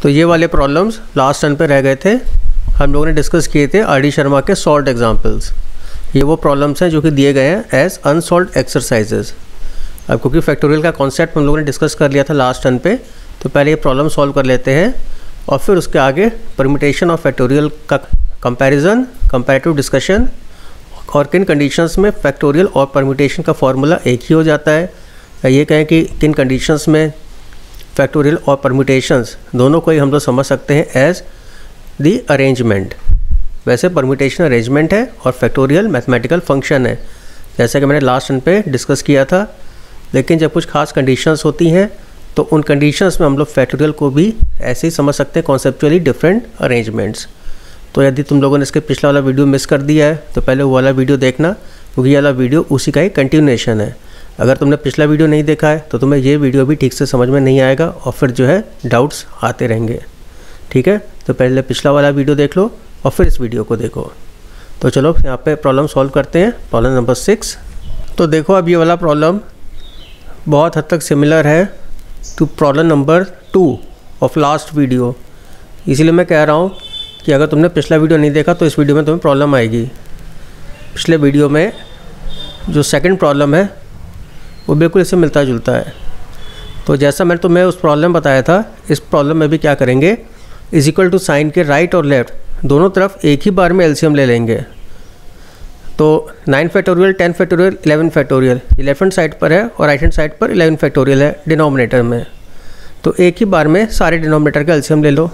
तो ये वाले प्रॉब्लम्स लास्ट टर्न पे रह गए थे। हम लोगों ने डिस्कस किए थे आर डी शर्मा के सॉल्व्ड एग्जांपल्स। ये वो प्रॉब्लम्स हैं जो कि दिए गए हैं एज अनसॉल्व्ड एक्सरसाइजेज। अब क्योंकि फैक्टोरियल का कॉन्सेप्ट हम लोगों ने डिस्कस कर लिया था लास्ट टर्न पे, तो पहले ये प्रॉब्लम सॉल्व कर लेते हैं और फिर उसके आगे परम्यूटेशन ऑफ फैक्टोरियल का कंपैरिजन, कंपैरेटिव डिस्कशन और किन कंडीशंस में फैक्टोरियल और परम्यूटेशन का फॉर्मूला एक ही हो जाता है, या ये कहें कि किन कंडीशंस में फैक्टोरियल और परम्यूटेशंस दोनों को ही हम लोग समझ सकते हैं एज दी अरेंजमेंट। वैसे परम्यूटेशन अरेंजमेंट है और फैक्टोरियल मैथमेटिकल फंक्शन है, जैसा कि मैंने लास्ट टर्न पे डिस्कस किया था। लेकिन जब कुछ खास कंडीशंस होती हैं तो उन कंडीशंस में हम लोग फैक्टोरियल को भी ऐसे ही समझ सकते हैं, कॉन्सेप्चुअली डिफरेंट अरेंजमेंट्स। तो यदि तुम लोगों ने इसके पिछला वाला वीडियो मिस कर दिया है तो पहले वो वाला वीडियो देखना, क्योंकि ये वाला वीडियो उसी का ही कंटिन्यूएशन है। अगर तुमने पिछला वीडियो नहीं देखा है तो तुम्हें ये वीडियो भी ठीक से समझ में नहीं आएगा और फिर जो है डाउट्स आते रहेंगे। ठीक है, तो पहले पिछला वाला वीडियो देख लो और फिर इस वीडियो को देखो। तो चलो यहाँ पे प्रॉब्लम सॉल्व करते हैं, प्रॉब्लम नंबर 6। तो देखो अब ये वाला प्रॉब्लम बहुत हद तक सिमिलर है to problem number 2 of last video. इसीलिए मैं कह रहा हूँ कि अगर तुमने पिछला वीडियो नहीं देखा तो इस वीडियो में तुम्हें प्रॉब्लम आएगी। पिछले वीडियो में जो सेकंड प्रॉब्लम है वो बिल्कुल इससे मिलता जुलता है। तो जैसा मैंने तुम्हें उस प्रॉब्लम बताया था, इस प्रॉब्लम में भी क्या करेंगे, इज इक्वल टू साइन के राइट और लेफ़्ट दोनों तरफ एक ही बार में एलसीएम ले लेंगे। तो 9 फैक्टोरियल, 10 फैक्टोरियल, 11 फैक्टोरियल, ये लेफ्ट हैंड साइड पर है और राइट हैंड साइड पर 11 फैक्टोरियल है डिनोमिनेटर में। तो एक ही बार में सारे डिनोमिनेटर का एलसीएम ले लो।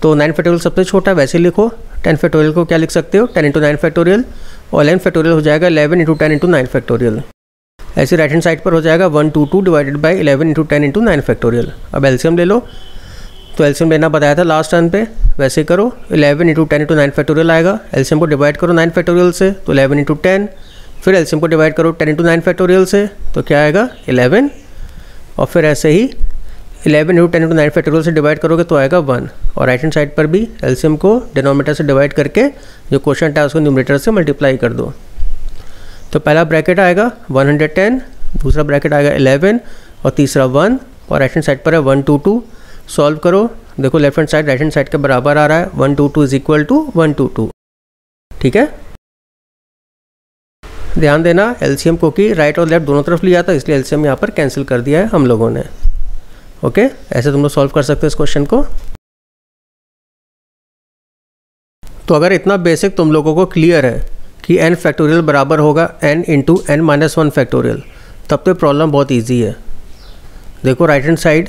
तो 9 फैक्टोरियल सबसे छोटा है, वैसे लिखो। 10 फैक्टोरियल को क्या लिख सकते हो, 10 × 9 फैक्टोरियल, और 11 फैक्टोरियल हो जाएगा 11 × 10 × 9 फैक्टोरियल। ऐसे राइट हैंड साइड पर हो जाएगा 122 डिवाइडेड बाई 11 × 10 × 9 फैक्टोरियल। अब एलसीएम ले लो। तो एलसीएम लेना बताया था लास्ट टर्न पे, वैसे ही करो। 11 × 10 × 9 फैक्टोरियल आएगा। एलसीएम को डिवाइड करो 9 फैक्टोरियल से, तो 11 × 10। फिर एलसीएम को डिवाइड करो 10 × 9 फैक्टोरियल से, तो क्या आएगा 11। और फिर ऐसे ही 11 × 10 × 9 फैक्टोरियल से डिवाइड करोगे तो आएगा 1। और राइट हैंड साइड पर भी एलसीएम को डिनोमिनेटर से डिवाइड करके जो क्वोशिएंट है उसको न्यूमरेटर से मल्टीप्लाई कर दो। तो पहला ब्रैकेट आएगा 110, दूसरा ब्रैकेट आएगा 11 और तीसरा 1, और राइट हैंड साइड पर है 122। सॉल्व करो, देखो left hand side right hand side के बराबर आ रहा है। 122 इज इक्वल टू 122। ठीक है, ध्यान देना एलसीएम को कि राइट और लेफ्ट दोनों तरफ लिया था, इसलिए एलसीएम यहाँ पर कैंसिल कर दिया है हम लोगों ने। ओके, ऐसे तुम लोग सॉल्व कर सकते हो इस क्वेश्चन को। तो अगर इतना बेसिक तुम लोगों को क्लियर है कि n फैक्टोरियल बराबर होगा n × n-1 फैक्टोरियल, तब तो प्रॉब्लम बहुत इजी है। देखो राइट हैंड साइड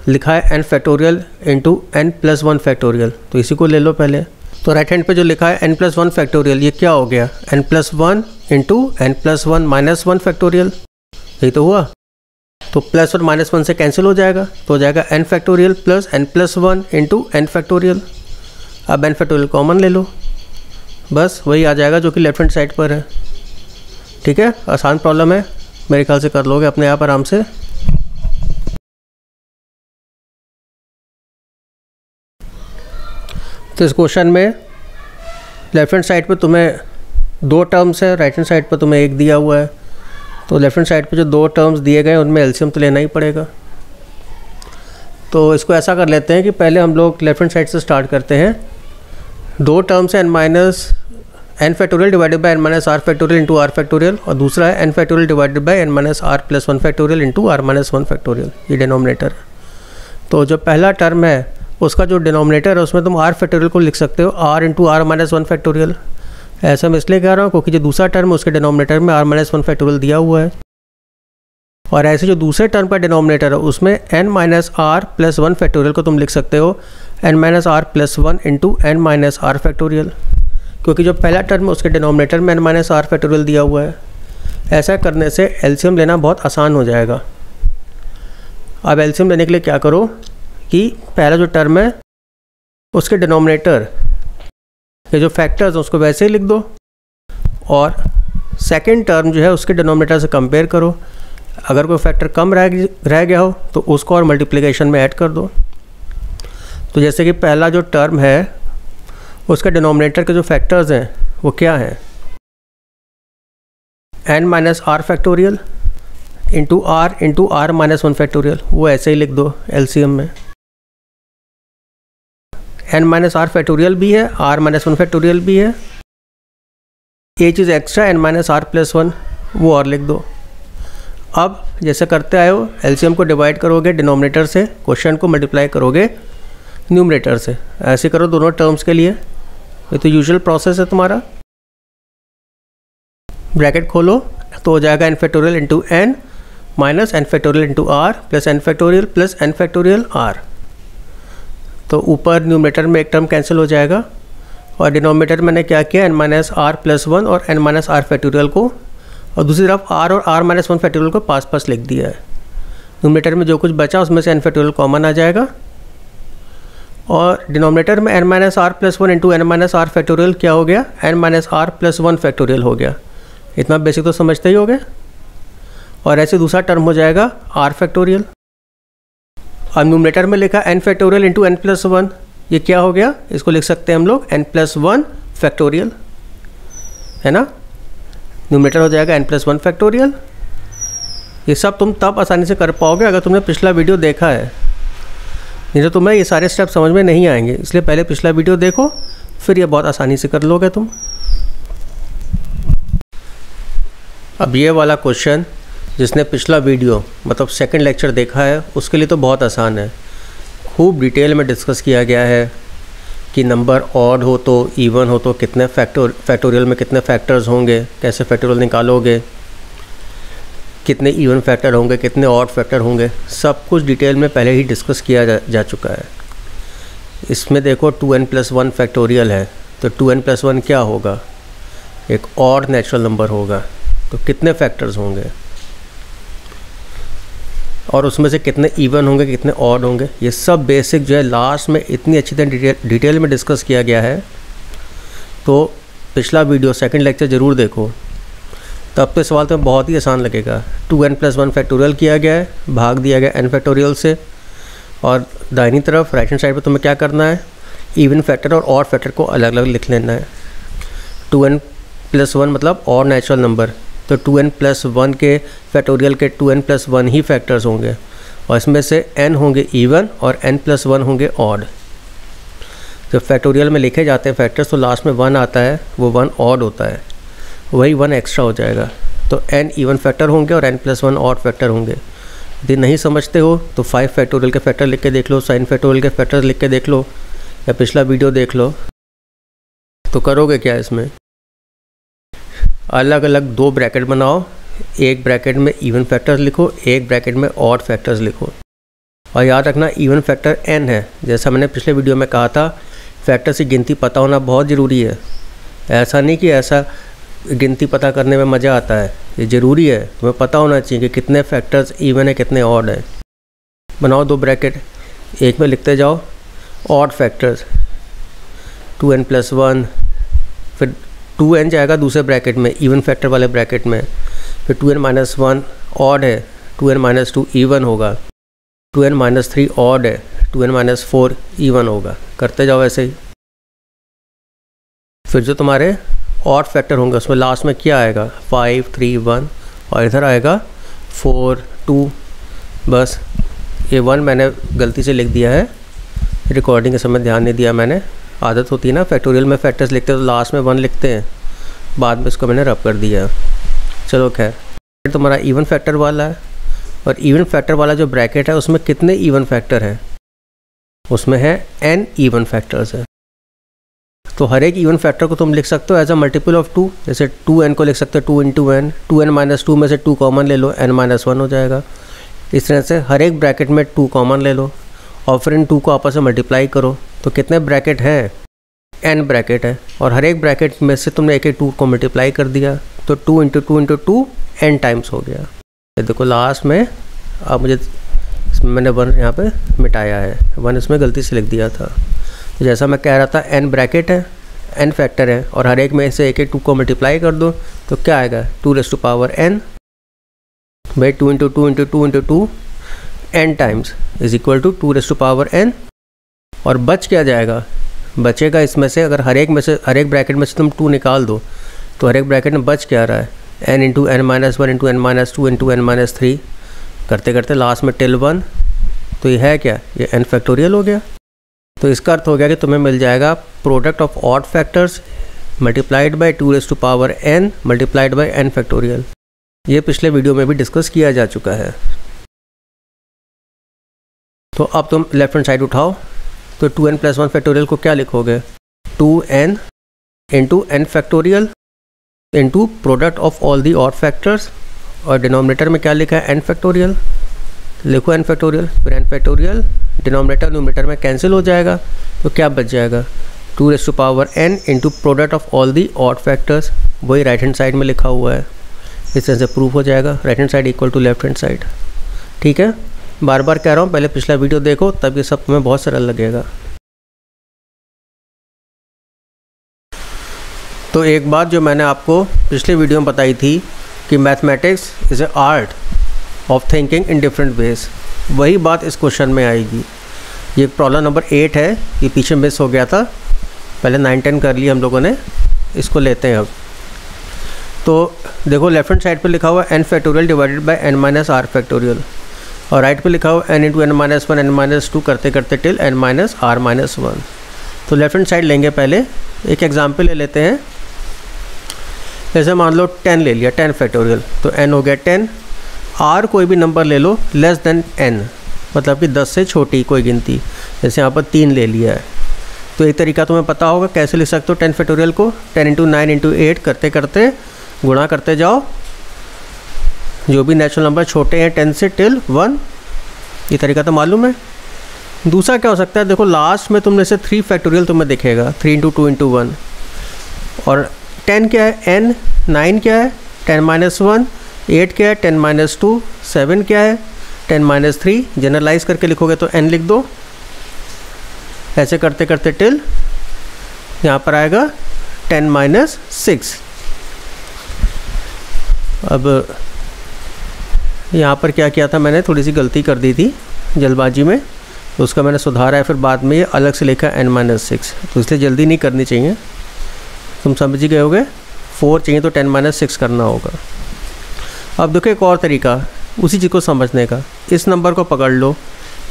लिखा है n फैक्टोरियल × n+1 फैक्टोरियल, तो इसी को ले लो पहले। तो राइट हैंड पे जो लिखा है n+1 फैक्टोरियल, ये क्या हो गया, n+1 × n+1-1 फैक्टोरियल, यही तो हुआ। तो प्लस और -1 से कैंसिल हो जाएगा, तो हो जाएगा n factorial plus n+1 × n factorial. अब n फैक्टोरियल कॉमन ले लो, बस वही आ जाएगा जो कि लेफ्ट हैंड साइड पर है। ठीक है, आसान प्रॉब्लम है, मेरे ख्याल से कर लोगे अपने आप आराम से। तो इस क्वेश्चन में लेफ्ट हैंड साइड पे तुम्हें 2 टर्म्स है, राइट हैंड साइड पर तुम्हें 1 दिया हुआ है। तो लेफ्ट हैंड साइड पे जो 2 टर्म्स दिए गए उनमें एलसीएम तो लेना ही पड़ेगा। तो इसको ऐसा कर लेते हैं कि पहले हम लोग लेफ्ट हैंड साइड से स्टार्ट करते हैं। 2 टर्म्स है n factorial divided by n-r factorial into r factorial, और दूसरा है n factorial divided by n-r+1 factorial into r-1 factorial, ये डिनोमिनेटर। तो जो पहला टर्म है उसका जो डिनोमिनेटर है उसमें तुम r फैक्टोरियल को लिख सकते हो r इंटू r-1 फैक्टोरियल। ऐसा मैं इसलिए कह रहा हूँ क्योंकि जो दूसरा टर्म है उसके डिनोमिनेटर में r-1 फैक्टोरियल दिया हुआ है, और ऐसे जो दूसरे टर्म का डिनोमिनेटर है उसमें n-r+1 फैक्टोरियल को तुम लिख सकते हो n-r+1 इंटू n-r फैक्टोरियल, क्योंकि जो पहला टर्म है उसके डिनोमिनेटर में n-r फैक्टोरियल दिया हुआ है। ऐसा करने से एलसीएम लेना बहुत आसान हो जाएगा। अब एलसीएम लेने के लिए क्या करो कि पहला जो टर्म है उसके डिनोमिनेटर के जो फैक्टर्स हैं उसको वैसे ही लिख दो, और सेकंड टर्म जो है उसके डिनोमिनेटर से कंपेयर करो। अगर कोई फैक्टर कम रह गया हो तो उसको और मल्टीप्लिकेशन में ऐड कर दो। तो जैसे कि पहला जो टर्म है उसके डिनोमिनेटर के जो फैक्टर्स हैं वो क्या हैं, n-r factorial into r × r-1 factorial, वो ऐसे ही लिख दो एलसीएम में। n माइनस आर फैक्टोरियल भी है, r माइनस 1 फैक्टोरियल भी है, ये चीज़ extra n minus R plus 1 वो और लिख दो। अब जैसे करते आए हो एलसीएम को डिवाइड करोगे डिनोमिनेटर से, क्वेश्चन को मल्टीप्लाई करोगे न्यूमरेटर से, ऐसे करो दोनों टर्म्स के लिए। ये तो यूजुअल प्रोसेस है तुम्हारा। ब्रैकेट खोलो तो हो जाएगा n factorial into n minus n factorial into R plus n factorial R. तो ऊपर न्यूमरेटर में एक टर्म कैंसिल हो जाएगा और डिनोमिनेटर मैंने क्या किया n माइनस आर प्लस 1 और n माइनस आर फैक्टोरियल को, और दूसरी तरफ r और r माइनस 1 फैक्टोरियल को पास पास लिख दिया है। न्यूमरेटर में जो कुछ बचा उसमें से n फैक्टोरियल कॉमन आ जाएगा और डिनोमिनेटर में n minus R plus 1 into n minus R factorial क्या हो गया, n minus R plus 1 factorial हो गया। इतना बेसिक तो समझते ही होगे। और ऐसे दूसरा टर्म हो जाएगा r फैक्टोरियल। अब न्यूमरेटर में लिखा n factorial into n plus 1, ये क्या हो गया, इसको लिख सकते हैं हम लोग n प्लस 1 फैक्टोरियल, है ना। न्यूमरेटर हो जाएगा n प्लस 1 फैक्टोरियल। ये सब तुम तब आसानी से कर पाओगे अगर तुमने पिछला वीडियो देखा है, नहीं तो तुम्हें ये सारे स्टेप समझ में नहीं आएंगे। इसलिए पहले पिछला वीडियो देखो, फिर ये बहुत आसानी से कर लोगे तुम। अब ये वाला क्वेश्चन जिसने पिछला वीडियो मतलब सेकंड लेक्चर देखा है उसके लिए तो बहुत आसान है। खूब डिटेल में डिस्कस किया गया है कि नंबर ऑड हो तो इवन हो तो कितने फैक्टोरियल में कितने फैक्टर्स होंगे, कैसे फैक्टोरियल निकालोगे, कितने इवन फैक्टर होंगे, कितने ऑड फैक्टर होंगे, सब कुछ डिटेल में पहले ही डिस्कस किया जा चुका है। इसमें देखो 2n प्लस 1 फैक्टोरियल है तो 2n प्लस 1 क्या होगा, एक ऑड नेचुरल नंबर होगा। तो कितने फैक्टर्स होंगे और उसमें से कितने इवन होंगे, कितने ऑड होंगे, ये सब बेसिक जो है लास्ट में इतनी अच्छी तरह डिटेल में डिस्कस किया गया है। तो पिछला वीडियो सेकंड लेक्चर ज़रूर देखो, तब तो सवाल तो बहुत ही आसान लगेगा। 2n प्लस 1 फैक्टोरियल किया गया है, भाग दिया गया n फैक्टोरियल से, और दाहिनी तरफ राइट हैंड साइड पे तुम्हें क्या करना है, इवन फैक्टर और ऑड फैक्टर को अलग अलग लिख लेना है। 2n प्लस 1 मतलब ऑड नेचुरल नंबर, तो 2n प्लस 1 के फैक्टोरियल के 2n प्लस 1 ही फैक्टर्स होंगे और इसमें से n होंगे इवन और n प्लस 1 होंगे ऑड। जब फैक्टोरियल में लिखे जाते हैं फैक्टर्स तो लास्ट में 1 आता है, वो 1 ऑड होता है, वही 1 एक्स्ट्रा हो जाएगा। तो n इवन फैक्टर होंगे और n प्लस 1 ऑड फैक्टर होंगे। यदि नहीं समझते हो तो 5 फैक्टोरियल के फैक्टर लिख के देख लो, sin फैक्टोरियल के फैक्टर लिख के देख लो, या पिछला वीडियो देख लो। तो करोगे क्या, इसमें अलग अलग 2 ब्रैकेट बनाओ, एक ब्रैकेट में इवन फैक्टर्स लिखो, एक ब्रैकेट में ऑड फैक्टर्स लिखो। और याद रखना इवन फैक्टर n है, जैसा मैंने पिछले वीडियो में कहा था, फैक्टर्स की गिनती पता होना बहुत ज़रूरी है। ऐसा नहीं कि ऐसा गिनती पता करने में मज़ा आता है, ये ज़रूरी है, तुम्हें पता होना चाहिए कि कितने फैक्टर्स इवन है कितने ऑड है। बनाओ 2 ब्रैकेट, एक में लिखते जाओ ऑड फैक्टर्स 2n प्लस 1, फिर 2n जाएगा दूसरे ब्रैकेट में इवन फैक्टर वाले ब्रैकेट में, फिर 2n माइनस 1 ऑड है, 2n माइनस 2 इवन होगा, 2n माइनस 3 ऑड है, 2n माइनस 4 इवन होगा। करते जाओ ऐसे ही। फिर जो तुम्हारे ऑड फैक्टर होंगे उसमें लास्ट में क्या आएगा, 5 3 1, और इधर आएगा 4 2। बस ये 1 मैंने गलती से लिख दिया है, रिकॉर्डिंग के समय ध्यान नहीं दिया मैंने। आदत होती है ना फैक्टोरियल में फैक्टर्स लिखते हैं तो लास्ट में 1 लिखते हैं, बाद में इसको मैंने रब कर दिया। चलो खैर, फिर तुम्हारा इवन फैक्टर वाला है, और इवन फैक्टर वाला जो ब्रैकेट है उसमें कितने इवन फैक्टर हैं, उसमें है n इवन फैक्टर्स है। तो हर एक इवन फैक्टर को तुम लिख सकते हो एज अ मल्टीपल ऑफ 2, जैसे 2n को लिख सकते हो 2 इंटू n, 2n माइनस 2 में से 2 कॉमन ले लो, n माइनस 1 हो जाएगा। इस तरह से हर एक ब्रैकेट में 2 कॉमन ले लो और फिर इन 2 को आपस में मल्टीप्लाई करो। तो कितने ब्रैकेट हैं, n ब्रैकेट है, और हर एक ब्रैकेट में से तुमने एक 2 को मल्टीप्लाई कर दिया, तो 2 इंटू 2 इंटू 2 n टाइम्स हो गया। ये देखो लास्ट में, अब मुझे इसमें मैंने 1 यहाँ पे मिटाया है, 1 इसमें गलती से लिख दिया था। तो जैसा मैं कह रहा था n ब्रैकेट है, n फैक्टर है, और हर एक में से एक 2 को मल्टीप्लाई कर दो तो क्या आएगा, 2n। भाई 2 into 2 into 2 into 2 n times is equal to 2n। और बच क्या जाएगा, बचेगा इसमें से, अगर हर एक ब्रैकेट में से तुम 2 निकाल दो तो हर एक ब्रैकेट में बच क्या रहा है, n into n minus 1 into n minus 2 into n minus 3, करते करते लास्ट में टिल 1। तो ये है क्या, ये n फैक्टोरियल हो गया। तो इसका अर्थ हो गया कि तुम्हें मिल जाएगा product of odd factors multiplied by 2n multiplied by n factorial. ये पिछले वीडियो में भी डिस्कस किया जा चुका है। तो अब तुम लेफ्ट हैंड साइड उठाओ, तो 2n + 1 फैक्टोरियल को क्या लिखोगे, 2n into n factorial into product of all the odd factors, और डिनोमिनेटर में क्या लिखा है n फैक्टोरियल, लिखो n फैक्टोरियल, फिर n फैक्टोरियल डिनोमिनेटर न्यूमरेटर में कैंसिल हो जाएगा, तो क्या बच जाएगा 2n into product of all the odd factors, वही राइट हैंड साइड में लिखा हुआ है। इस तरह से प्रूफ हो जाएगा, right hand side equal to left hand side. ठीक है, बार बार कह रहा हूँ, पहले पिछला वीडियो देखो, तब ये सब तुम्हें बहुत सरल लगेगा। तो एक बात जो मैंने आपको पिछले वीडियो में बताई थी कि mathematics is a art of thinking in different ways, वही बात इस क्वेश्चन में आएगी। ये प्रॉब्लम नंबर 8 है, ये पीछे मिस हो गया था, पहले 9-10 कर लिया हम लोगों ने, इसको लेते हैं अब। तो देखो लेफ्ट हैंड साइड पे लिखा हुआ n factorial divided bye n minus r factorial, और राइट पे लिखा हुआ n into n minus 1 n minus 2 करते करते till n minus r minus 1। तो लेफ्ट हैंड साइड लेंगे, पहले एक एग्जाम्पल ले लेते हैं। जैसे मान लो 10 ले लिया, 10 फैक्टोरियल, तो n हो गया 10, r कोई भी नंबर ले लो लेस देन n, मतलब कि 10 से छोटी कोई गिनती, जैसे यहाँ पर 3 ले लिया है। तो एक तरीका तुम्हें पता होगा कैसे लिख सकते हो 10 फैक्टोरियल को, 10 इंटू 9 इंटू 8 करते करते गुणा करते जाओ, जो भी नेचुरल नंबर छोटे हैं 10 से टिल 1, ये तरीका तो मालूम है। दूसरा क्या हो सकता है, देखो लास्ट में तुमने से 3 फैक्टोरियल तुम्हें दिखेगा, 3 इंटू 2 इंटू 1, और 10 क्या है n, 9 क्या है 10 माइनस 1, 8 क्या है 10 माइनस 2, 7 क्या है 10 माइनस 3, जनरलाइज करके लिखोगे तो n लिख दो, ऐसे करते करते टिल यहाँ पर आएगा 10 माइनस 6। अब यहाँ पर क्या किया था मैंने, थोड़ी सी गलती कर दी थी जल्दबाजी में, तो उसका मैंने सुधारा है, फिर बाद में ये अलग से लिखा n माइनस 6, तो इसलिए जल्दी नहीं करनी चाहिए, तुम समझ ही गए होगे। 4 चाहिए तो 10 माइनस 6 करना होगा। अब देखो एक और तरीका उसी चीज़ को समझने का, इस नंबर को पकड़ लो,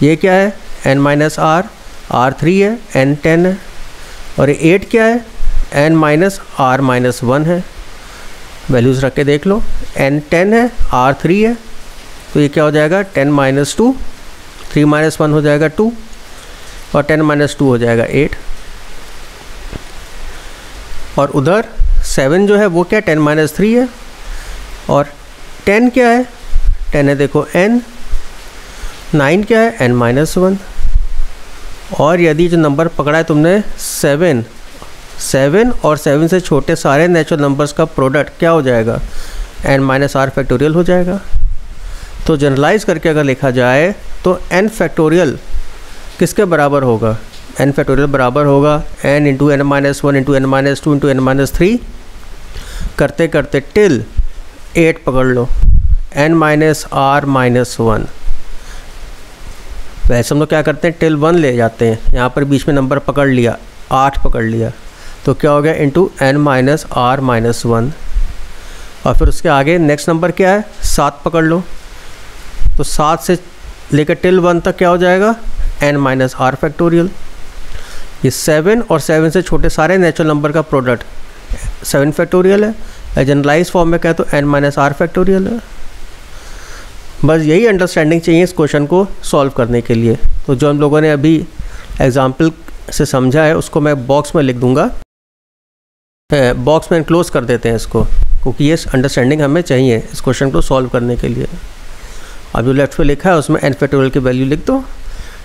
ये क्या है n माइनस r, r 3 है, n 10 है, और ये 8 क्या है n माइनस r माइनस 1 है, वैल्यूज़ रख के देख लो, n 10 है, r 3 है, तो ये क्या हो जाएगा 10 माइनस 2, 3 माइनस 1 हो जाएगा 2, और 10 माइनस 2 हो जाएगा 8, और उधर 7 जो है वो क्या 10 माइनस 3 है, और 10 क्या है 10 है देखो n, 9 क्या है n माइनस 1, और यदि जो नंबर पकड़ा है तुमने 7 और 7 से छोटे सारे नेचुरल नंबर्स का प्रोडक्ट क्या हो जाएगा n माइनस r फैक्टोरियल हो जाएगा। तो जनरलाइज करके अगर लिखा जाए तो n फैक्टोरियल किसके बराबर होगा, n फैक्टोरियल बराबर होगा n into n minus 1 into n minus 2 into n minus 3 करते करते टिल 8 पकड़ लो n माइनस r माइनस 1। वैसे हम लोग क्या करते हैं टिल 1 ले जाते हैं, यहाँ पर बीच में नंबर पकड़ लिया 8 पकड़ लिया, तो क्या हो गया into n minus r minus 1, और फिर उसके आगे नेक्स्ट नंबर क्या है 7 पकड़ लो, तो 7 से लेकर टिल 1 तक क्या हो जाएगा n माइनस r फैक्टोरियल। ये 7 और 7 से छोटे सारे नेचुरल नंबर का प्रोडक्ट 7 फैक्टोरियल है, जनरलाइज फॉर्म में कहे तो n माइनस r फैक्टोरियल है। बस यही अंडरस्टैंडिंग चाहिए इस क्वेश्चन को सॉल्व करने के लिए। तो जो हम लोगों ने अभी एग्जाम्पल से समझा है उसको मैं बॉक्स में लिख दूंगा, बॉक्स में क्लोज कर देते हैं इसको, क्योंकि ये अंडरस्टैंडिंग हमें चाहिए इस क्वेश्चन को सॉल्व करने के लिए। अब जो लेफ्ट पे लिखा है उसमें n फैक्टोरियल की वैल्यू लिख दो,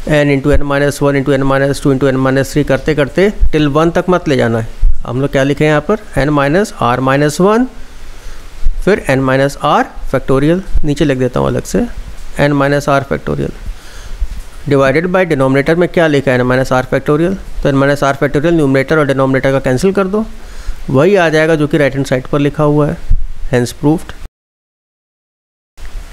n into n minus 1 into n minus 2 into n minus 3 करते करते टिल 1 तक मत ले जाना है। हम लोग क्या लिखे हैं यहाँ पर n माइनस r माइनस 1, फिर n माइनस r फैक्टोरियल, नीचे लिख देता हूँ अलग से n minus r factorial, divided by denominator में क्या लिखा है n माइनस r फैक्टोरियल, तो n minus r factorial numerator और डिनोमिनेटर का कैंसिल कर दो, वही आ जाएगा जो कि राइट हैंड साइड पर लिखा हुआ है, हेंस प्रूफ्ड।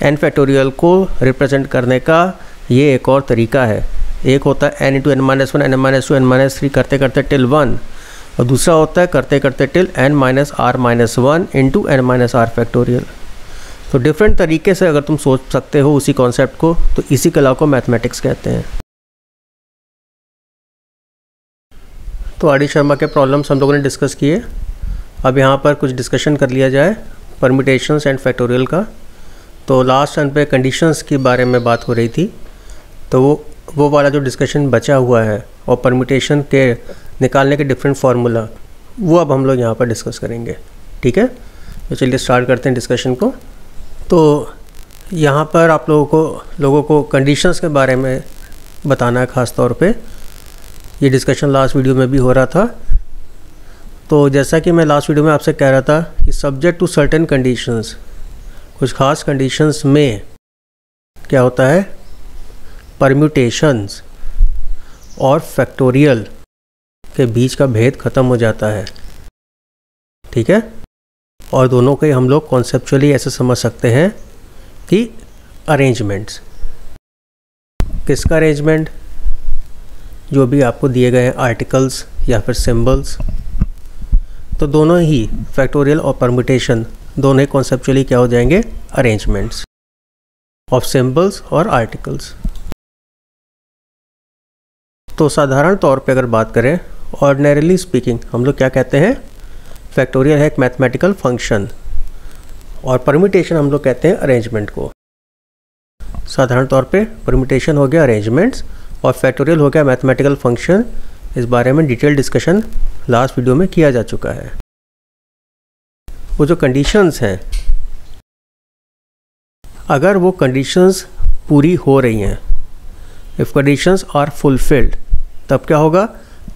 n फैक्टोरियल को रिप्रेजेंट करने का ये एक और तरीका है, एक होता है n into n minus 1 n minus 2 n minus 3 करते करते टिल 1, और दूसरा होता है करते करते till n minus r minus 1 into n minus r factorial. तो डिफरेंट तरीके से अगर तुम सोच सकते हो उसी कॉन्सेप्ट को, तो इसी कला को मैथमेटिक्स कहते हैं। तो आर डी शर्मा के प्रॉब्लम्स हम लोगों ने डिस्कस किए। अब यहाँ पर कुछ डिस्कशन कर लिया जाए परम्यूटेशंस एंड फैक्टोरियल का। तो लास्ट टर्न पे कंडीशंस के बारे में बात हो रही थी, तो वो वाला जो डिस्कशन बचा हुआ है और परम्यूटेशन के निकालने के डिफरेंट फार्मूला, वो अब हम लोग यहाँ पर डिस्कस करेंगे। ठीक है, तो चलिए स्टार्ट करते हैं डिस्कशन को। तो यहाँ पर आप लोगों को कंडीशंस के बारे में बताना है ख़ास तौर पे। ये डिस्कशन लास्ट वीडियो में भी हो रहा था। तो जैसा कि मैं लास्ट वीडियो में आपसे कह रहा था कि सब्जेक्ट टू सर्टेन कंडीशंस, कुछ ख़ास कंडीशंस में क्या होता है, परम्यूटेशंस और फैक्टोरियल के बीच का भेद ख़त्म हो जाता है। ठीक है, और दोनों को हम लोग कॉन्सेप्चुअली ऐसे समझ सकते हैं कि अरेंजमेंट्स। किसका अरेंजमेंट? जो भी आपको दिए गए हैं आर्टिकल्स या फिर सिंबल्स, तो दोनों ही फैक्टोरियल और परम्यूटेशन दोनों ही कॉन्सेप्चुअली क्या हो जाएंगे, अरेंजमेंट्स ऑफ सिंबल्स और आर्टिकल्स। तो साधारण तौर पे अगर बात करें, ऑर्डिनरीली स्पीकिंग, हम लोग क्या कहते हैं, फैक्टोरियल है एक मैथमेटिकल फंक्शन और परम्यूटेशन हम लोग कहते हैं अरेंजमेंट को। साधारण तौर पे परम्यूटेशन हो गया अरेंजमेंट्स और फैक्टोरियल हो गया मैथमेटिकल फंक्शन। इस बारे में डिटेल डिस्कशन लास्ट वीडियो में किया जा चुका है। वो जो कंडीशंस हैं, अगर वो कंडीशंस पूरी हो रही हैं, इफ़ कंडीशंस आर फुलफिल्ड, तब क्या होगा,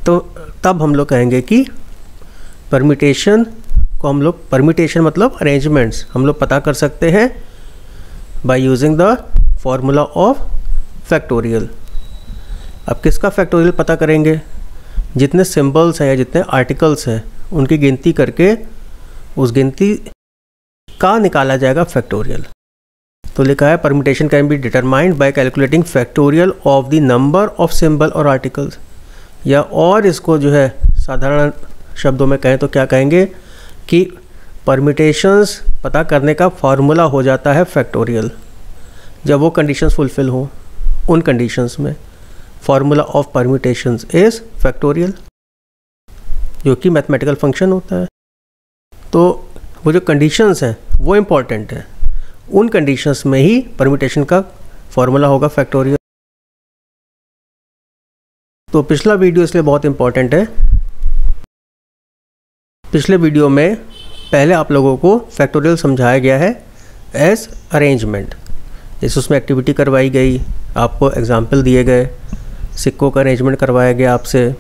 तो तब हम लोग कहेंगे कि परम्यूटेशन को हम लोग, परम्यूटेशन मतलब अरेंजमेंट्स हम लोग पता कर सकते हैं by using the formula of factorial. अब किसका फैक्टोरियल पता करेंगे? जितने सिंबल्स हैं या जितने आर्टिकल्स हैं उनकी गिनती करके उस गिनती का निकाला जाएगा फैक्टोरियल। तो लिखा है permutation can be determined by calculating factorial of the number of symbol और आर्टिकल्स। या और इसको जो है साधारण शब्दों में कहें तो क्या कहेंगे कि परम्यूटेशंस पता करने का फार्मूला हो जाता है फैक्टोरियल, जब वो कंडीशंस फुलफिल हो। उन कंडीशंस में formula of permutations is factorial, जो कि मैथमेटिकल फंक्शन होता है। तो वो जो कंडीशंस हैं वो इम्पॉर्टेंट है, उन कंडीशंस में ही परम्यूटेशन का फार्मूला होगा फैक्टोरियल। तो पिछला वीडियो इसलिए बहुत इम्पॉर्टेंट है। पिछले वीडियो में पहले आप लोगों को फैक्टोरियल समझाया गया है एज अरेंजमेंट। जैसे उसमें एक्टिविटी करवाई गई, आपको एग्जाम्पल दिए गए, सिक्कों का अरेंजमेंट करवाया गया आपसे,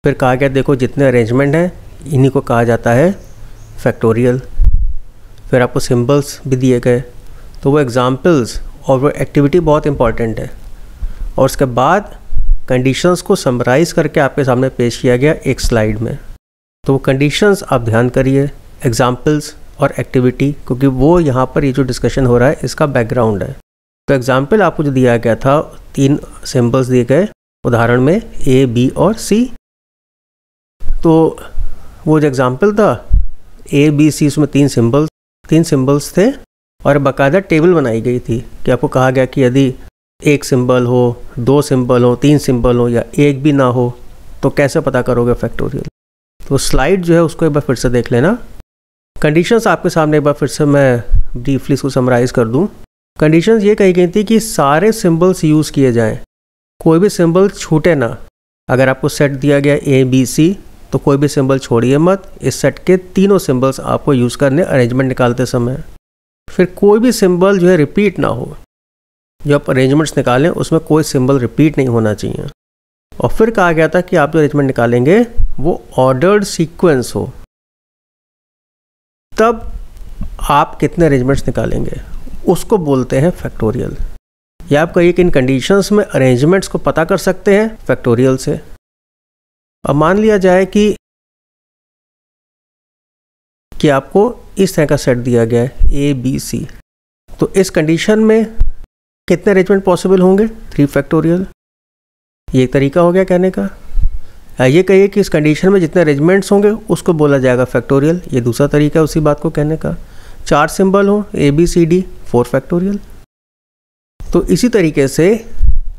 फिर कहा गया देखो जितने अरेंजमेंट हैं इन्हीं को कहा जाता है फैक्टोरियल। फिर आपको सिंबल्स भी दिए गए। तो वो एग्जाम्पल्स और वो एक्टिविटी बहुत इंपॉर्टेंट है। और उसके बाद कंडीशंस को समराइज़ करके आपके सामने पेश किया गया एक स्लाइड में। तो वो कंडीशंस आप ध्यान करिए, एग्जाम्पल्स और एक्टिविटी, क्योंकि वो यहाँ पर ये जो डिस्कशन हो रहा है इसका बैकग्राउंड है। तो एग्जाम्पल आपको जो दिया गया था, 3 सिंबल्स दिए गए उदाहरण में, A, B और C। तो वो जो एग्जाम्पल था A, B, C, उसमें 3 सिंबल्स थे और बाकायदा टेबल बनाई गई थी कि आपको कहा गया कि यदि एक सिंबल हो, 2 सिंबल हो, 3 सिंबल हो या एक भी ना हो तो कैसे पता करोगे फैक्टोरियल। तो स्लाइड जो है उसको एक बार फिर से देख लेना। कंडीशंस आपके सामने एक बार फिर से मैं ब्रीफली इसको समराइज़ कर दूं। कंडीशंस ये कही गई थी कि सारे सिंबल्स यूज़ किए जाएं, कोई भी सिंबल छूटे ना। अगर आपको सेट दिया गया A, B, C, तो कोई भी सिंबल छोड़िए मत। इस सेट के तीनों सिंबल्स आपको यूज़ करने अरेंजमेंट निकालते समय। फिर कोई भी सिंबल जो है रिपीट ना हो। जो आप अरेंजमेंट्स निकालें उसमें कोई सिंबल रिपीट नहीं होना चाहिए। और फिर कहा गया था कि आप जो अरेंजमेंट निकालेंगे वो ऑर्डर्ड सीक्वेंस हो। तब आप कितने अरेंजमेंट्स निकालेंगे उसको बोलते हैं फैक्टोरियल। या आप कहिए कि इन कंडीशंस में अरेंजमेंट्स को पता कर सकते हैं फैक्टोरियल से। अब मान लिया जाए कि आपको इस तरह का सेट दिया गया है A, B, C, तो इस कंडीशन में कितने अरेंजमेंट पॉसिबल होंगे? 3 फैक्टोरियल। ये एक तरीका हो गया कहने का। ये कहिए कि इस कंडीशन में जितने अरेंजमेंट्स होंगे उसको बोला जाएगा फैक्टोरियल। ये दूसरा तरीका है उसी बात को कहने का। 4 सिंबल हो A, B, C, D, 4 factorial. तो इसी तरीके से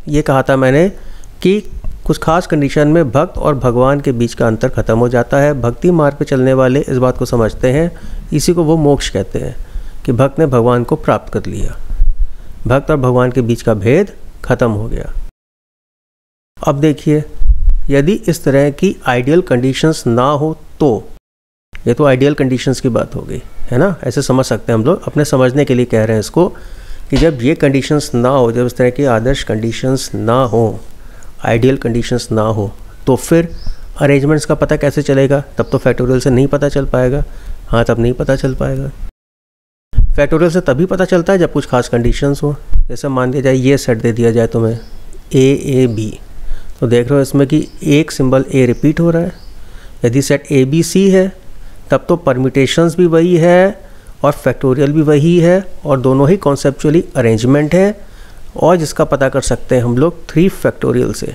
ये कहा था मैंने कि कुछ खास कंडीशन में भक्त और भगवान के बीच का अंतर खत्म हो जाता है। भक्ति मार्ग पर चलने वाले इस बात को समझते हैं, इसी को वो मोक्ष कहते हैं कि भक्त ने भगवान को प्राप्त कर लिया। भक्त और भगवान के बीच का भेद खत्म हो गया। अब देखिए, यदि इस तरह की आइडियल कंडीशंस ना हो तो, ये तो आइडियल कंडीशंस की बात हो गई है ना, ऐसे समझ सकते हैं हम लोग, अपने समझने के लिए कह रहे हैं इसको कि जब ये कंडीशंस ना हो, जब इस तरह की आदर्श कंडीशंस ना हो, आइडियल कंडीशंस ना हो, तो फिर अरेंजमेंट्स का पता कैसे चलेगा? तब तो फैक्टोरियल से नहीं पता चल पाएगा। हाँ, तब नहीं पता चल पाएगा। फैक्टोरियल से तभी पता चलता है जब कुछ खास कंडीशंस हो। जैसे मान लिया जाए ये सेट दे दिया जाए तुम्हें AAB, तो देख रहे हो इसमें कि एक सिंबल A रिपीट हो रहा है। यदि सेट ABC है तब तो परम्यूटेशंस भी वही है और फैक्टोरियल भी वही है, और दोनों ही कॉन्सेप्चुअली अरेंजमेंट है, और जिसका पता कर सकते हैं हम लोग 3 फैक्टोरियल से।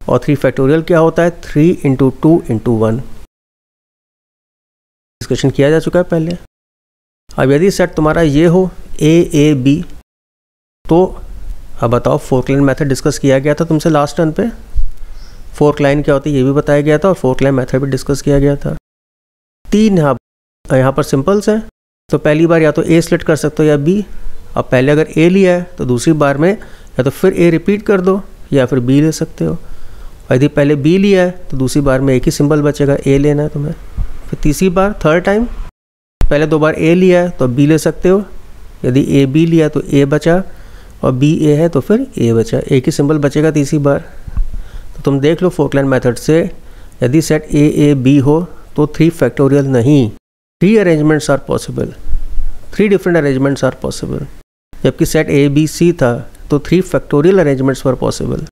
और 3 फैक्टोरियल क्या होता है? 3 × 2 × 1। डिस्कशन किया जा चुका है पहले। अब यदि सेट तुम्हारा ये हो AAB, तो अब बताओ, फोर्क लाइन मेथड डिस्कस किया गया था तुमसे लास्ट टर्न पे। फोर्क लाइन क्या होती है ये भी बताया गया था, और फोर्क लाइन मेथड भी डिस्कस किया गया था। 3 यहाँ पर सिंपल्स हैं, तो पहली बार या तो A सिलेक्ट कर सकते हो या B। अब पहले अगर A लिया है तो दूसरी बार में या तो फिर A रिपीट कर दो या फिर B ले सकते हो। यदि पहले B लिया है तो दूसरी बार में एक ही सिंबल बचेगा, A लेना है तुम्हें। फिर तीसरी बार, थर्ड टाइम, पहले 2 बार A लिया है तो B ले सकते हो। यदि A B लिया तो A बचा, और B A है तो फिर A बचा, एक ही सिंबल बचेगा तीसरी बार। तो तुम देख लो फोर्क लाइन मेथड से, यदि सेट AAB हो तो 3 फैक्टोरियल नहीं, 3 arrangements are possible, 3 different arrangements are possible. जबकि सेट ABC था तो 3 फैक्टोरियल अरेंजमेंट्स वर पॉसिबल।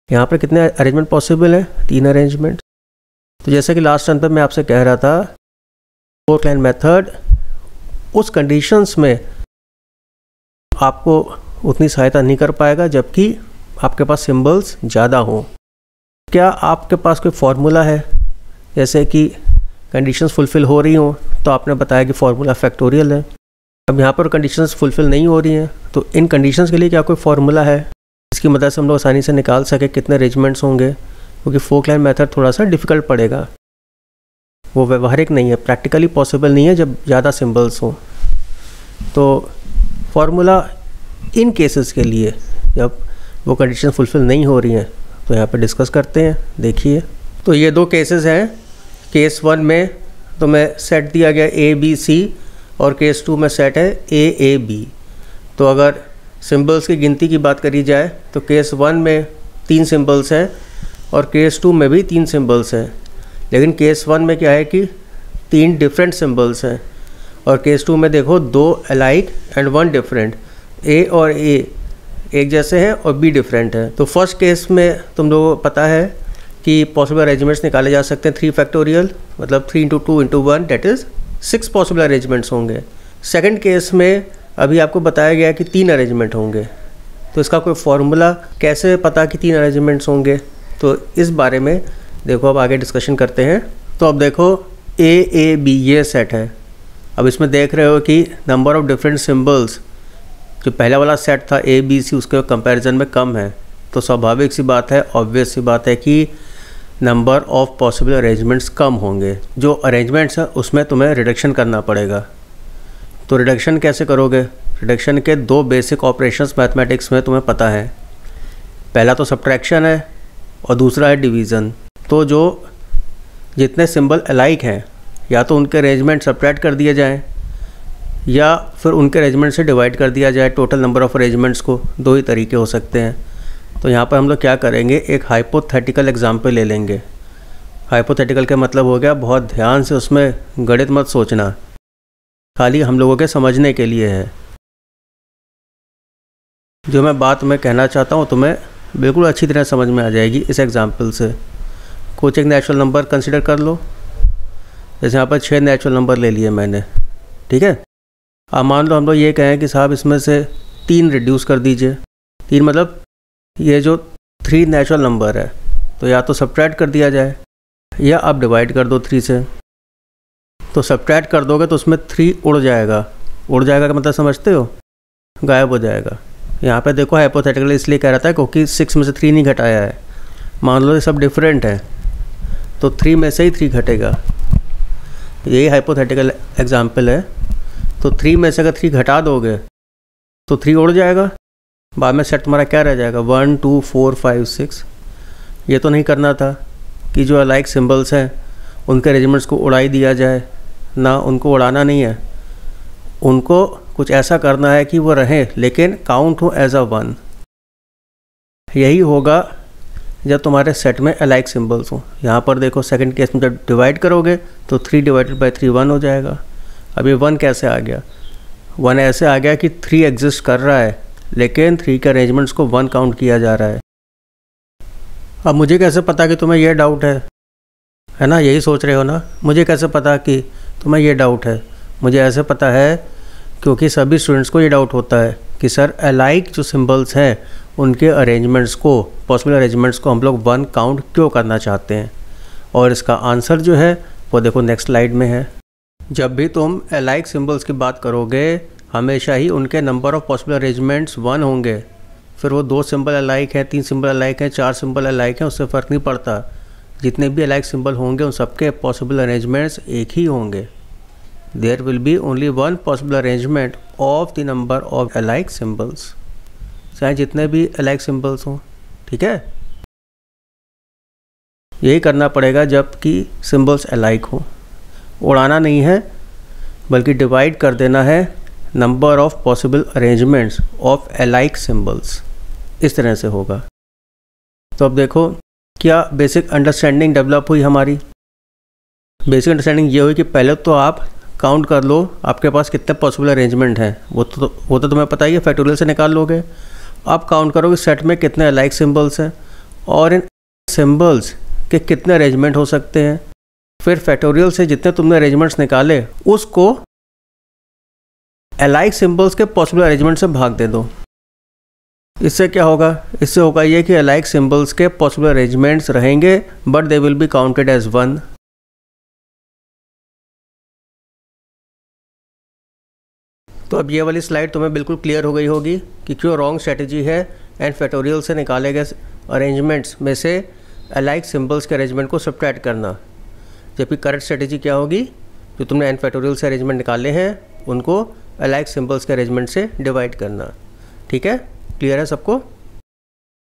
यहाँ पर कितने अरेंजमेंट पॉसिबल है? 3 अरेंजमेंट। तो जैसा कि लास्ट टर्न पर मैं आपसे कह रहा था, फोर्क लाइन मेथड उस कंडीशंस में आपको उतनी सहायता नहीं कर पाएगा जबकि आपके पास सिंबल्स ज़्यादा हों। क्या आपके पास कोई फार्मूला है? जैसे कि कंडीशंस फुलफ़िल हो रही हों तो आपने बताया कि फार्मूला फैक्टोरियल है। अब यहाँ पर कंडीशंस फुलफ़िल नहीं हो रही हैं, तो इन कंडीशंस के लिए क्या कोई फार्मूला है इसकी मदद से हम लोग आसानी से निकाल सके कितने अरेंजमेंट्स होंगे? क्योंकि फोर्क लाइन मेथड थोड़ा सा डिफ़िकल्ट पड़ेगा, वो व्यवहारिक नहीं है, प्रैक्टिकली पॉसिबल नहीं है जब ज़्यादा सिंबल्स हों। तो फार्मूला इन केसेस के लिए जब वो कंडीशन फुलफ़िल नहीं हो रही हैं तो यहाँ पर डिस्कस करते हैं। देखिए, तो ये 2 केसेस हैं। केस 1 में तुम्हें सेट दिया गया ABC, और केस 2 में सेट है AAB। तो अगर सिंबल्स की गिनती की बात करी जाए तो केस 1 में 3 सिंबल्स हैं और केस 2 में भी 3 सिंबल्स हैं। लेकिन केस 1 में क्या है कि 3 डिफरेंट सिंबल्स हैं, और केस 2 में देखो 2 अलाइक एंड 1 डिफरेंट। A और A एक जैसे हैं और B डिफरेंट है। तो फर्स्ट केस में तुम लोगों को पता है कि पॉसिबल अरेंजमेंट्स निकाले जा सकते हैं 3 फैक्टोरियल, मतलब 3 × 2 × 1 डेट इज़ 6 पॉसिबल अरेंजमेंट्स होंगे। सेकंड केस में अभी आपको बताया गया कि 3 अरेंजमेंट होंगे, तो इसका कोई फार्मूला कैसे पता कि 3 अरेंजमेंट्स होंगे? तो इस बारे में देखो अब आगे डिस्कशन करते हैं। तो अब देखो AAB ये सेट है। अब इसमें देख रहे हो कि नंबर ऑफ़ डिफरेंट सिंबल्स जो पहला वाला सेट था ABC उसके कंपैरिजन में कम है, तो स्वाभाविक सी बात है, ऑब्वियस सी बात है कि नंबर ऑफ़ पॉसिबल अरेंजमेंट्स कम होंगे। जो अरेंजमेंट्स हैं उसमें तुम्हें रिडक्शन करना पड़ेगा। तो रिडक्शन कैसे करोगे? रिडक्शन के 2 बेसिक ऑपरेशंस मैथमेटिक्स में तुम्हें पता है, पहला तो सब्ट्रैक्शन है और दूसरा है डिवीज़न। तो जो जितने सिंबल अलाइक हैं या तो उनके अरेंजमेंट सब्ट्रैक्ट कर दिए जाएं या फिर उनके अरेंजमेंट से डिवाइड कर दिया जाए टोटल नंबर ऑफ़ अरेंजमेंट्स को। 2 ही तरीके हो सकते हैं। तो यहाँ पर हम लोग क्या करेंगे, एक हाइपोथेटिकल एग्जाम्पल ले लेंगे। हाइपोथेटिकल का मतलब हो गया बहुत ध्यान से उसमें गणित मत सोचना, खाली हम लोगों के समझने के लिए है। जो मैं बात मैं कहना चाहता हूँ तुम्हें बिल्कुल अच्छी तरह समझ में आ जाएगी इस एग्जाम्पल से। कुछ एक नेचुरल नंबर कंसिडर कर लो, जैसे यहाँ पर 6 नेचुरल नंबर ले लिए मैंने, ठीक है। अब मान लो हम लोग ये कहें कि साहब इसमें से 3 रिड्यूस कर दीजिए। 3 मतलब ये जो 3 नेचुरल नंबर है तो या तो सब्ट्रैक्ट कर दिया जाए या आप डिवाइड कर दो 3 से। तो सब्ट्रैक्ट कर दोगे तो उसमें 3 उड़ जाएगा। उड़ जाएगा का मतलब समझते हो? गायब हो जाएगा। यहाँ पे देखो हाइपोथेटिकल इसलिए कह रहा था क्योंकि 6 में से 3 नहीं घटाया है, मान लो ये सब डिफरेंट है तो 3 में से ही 3 घटेगा, यही हाइपोथेटिकल एग्जांपल है। तो 3 में से अगर 3 घटा दोगे तो 3 उड़ जाएगा, बाद में सेट तुम्हारा क्या रह जाएगा 1 2 4 5 6। ये तो नहीं करना था कि जो अलाइक सिंबल्स हैं उनके अरेंजमेंट्स को उड़ाई दिया जाए, ना उनको उड़ाना नहीं है, उनको कुछ ऐसा करना है कि वो रहे लेकिन काउंट हो एज अ 1। यही होगा जब तुम्हारे सेट में अलाइक सिंबल्स हो। यहाँ पर देखो सेकंड केस में जब डिवाइड करोगे तो 3 डिवाइडेड बाई 3 1 हो जाएगा। अब ये 1 कैसे आ गया? 1 ऐसे आ गया कि 3 एग्जिस्ट कर रहा है लेकिन 3 के अरेंजमेंट्स को 1 काउंट किया जा रहा है। अब मुझे कैसे पता कि तुम्हें ये डाउट है ना, यही सोच रहे हो ना, मुझे कैसे पता कि तुम्हें ये डाउट है? मुझे ऐसे पता है क्योंकि सभी स्टूडेंट्स को ये डाउट होता है कि सर अलाइक जो सिंबल्स हैं उनके अरेंजमेंट्स को, पॉसिबल अरेंजमेंट्स को हम लोग 1 काउंट क्यों करना चाहते हैं। और इसका आंसर जो है वो देखो नेक्स्ट स्लाइड में है। जब भी तुम अलाइक सिंबल्स की बात करोगे हमेशा ही उनके नंबर ऑफ पॉसिबल अरेंजमेंट्स 1 होंगे। फिर वो 2 सिंबल अलाइक हैं, 3 सिंबल अलाइक हैं, 4 सिंबल अलाइक हैं, उससे फ़र्क नहीं पड़ता। जितने भी अलाइक सिंबल होंगे उन सबके पॉसिबल अरेंजमेंट्स एक ही होंगे। There will be only 1 possible arrangement of the number of alike symbols, चाहे जितने भी अलाइक सिंबल्स हों। ठीक है, यही करना पड़ेगा जबकि सिंबल्स अलाइक हो। उड़ाना नहीं है बल्कि डिवाइड कर देना है number of possible arrangements of alike symbols, इस तरह से होगा। तो अब देखो क्या बेसिक अंडरस्टैंडिंग डेवलप हुई हमारी। बेसिक अंडरस्टैंडिंग ये हुई कि पहले तो आप काउंट कर लो आपके पास कितने पॉसिबल अरेंजमेंट हैं, वो तो तुम्हें पता ही है, फैक्टोरियल से निकाल लोगे। अब काउंट करोगे सेट में कितने अलाइक सिंबल्स हैं और इन सिंबल्स के कितने अरेंजमेंट हो सकते हैं। फिर फैक्टोरियल से जितने तुमने अरेंजमेंट्स निकाले उसको अलाइक सिंबल्स के पॉसिबल अरेंजमेंट से भाग दे दो। इससे क्या होगा? इससे होगा ये कि अलाइक सिंबल्स के पॉसिबल अरेंजमेंट्स रहेंगे but they will be counted as 1। तो अब ये वाली स्लाइड तुम्हें बिल्कुल क्लियर हो गई होगी कि क्यों रॉन्ग स्ट्रेटजी है एंड फैक्टोरियल से निकाले गए अरेंजमेंट्स में से अलाइक सिंबल्स के अरेंजमेंट को सब्ट्रैक्ट करना, जबकि करेक्ट स्ट्रेटजी क्या होगी? जो तुमने एन फैक्टोरियल से अरेंजमेंट निकाले हैं उनको अलाइक सिंबल्स के अरेंजमेंट से डिवाइड करना। ठीक है, क्लियर है सबको?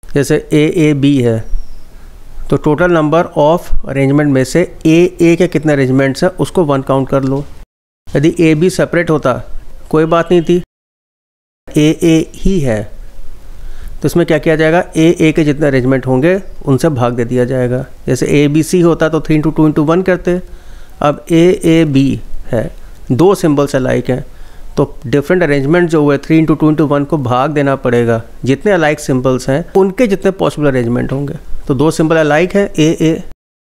जैसे ए बी है तो टोटल नंबर ऑफ अरेंजमेंट में से ए के कितने अरेंजमेंट्स हैं उसको 1 काउंट कर लो। यदि ए बी सेपरेट होता कोई बात नहीं थी, ए ही है तो इसमें क्या किया जाएगा? ए के जितने अरेंजमेंट होंगे उनसे भाग दे दिया जाएगा। जैसे ए बी सी होता तो 3 × 2 × 1 करते। अब ए बी है, 2 सिंबल्स अलाइक हैं तो डिफरेंट अरेंजमेंट जो हुए 3 × 2 × 1 को भाग देना पड़ेगा। जितने अलाइक सिंबल्स हैं उनके जितने पॉसिबल अरेंजमेंट होंगे। तो 2 सिंबल अलाइक हैं ए,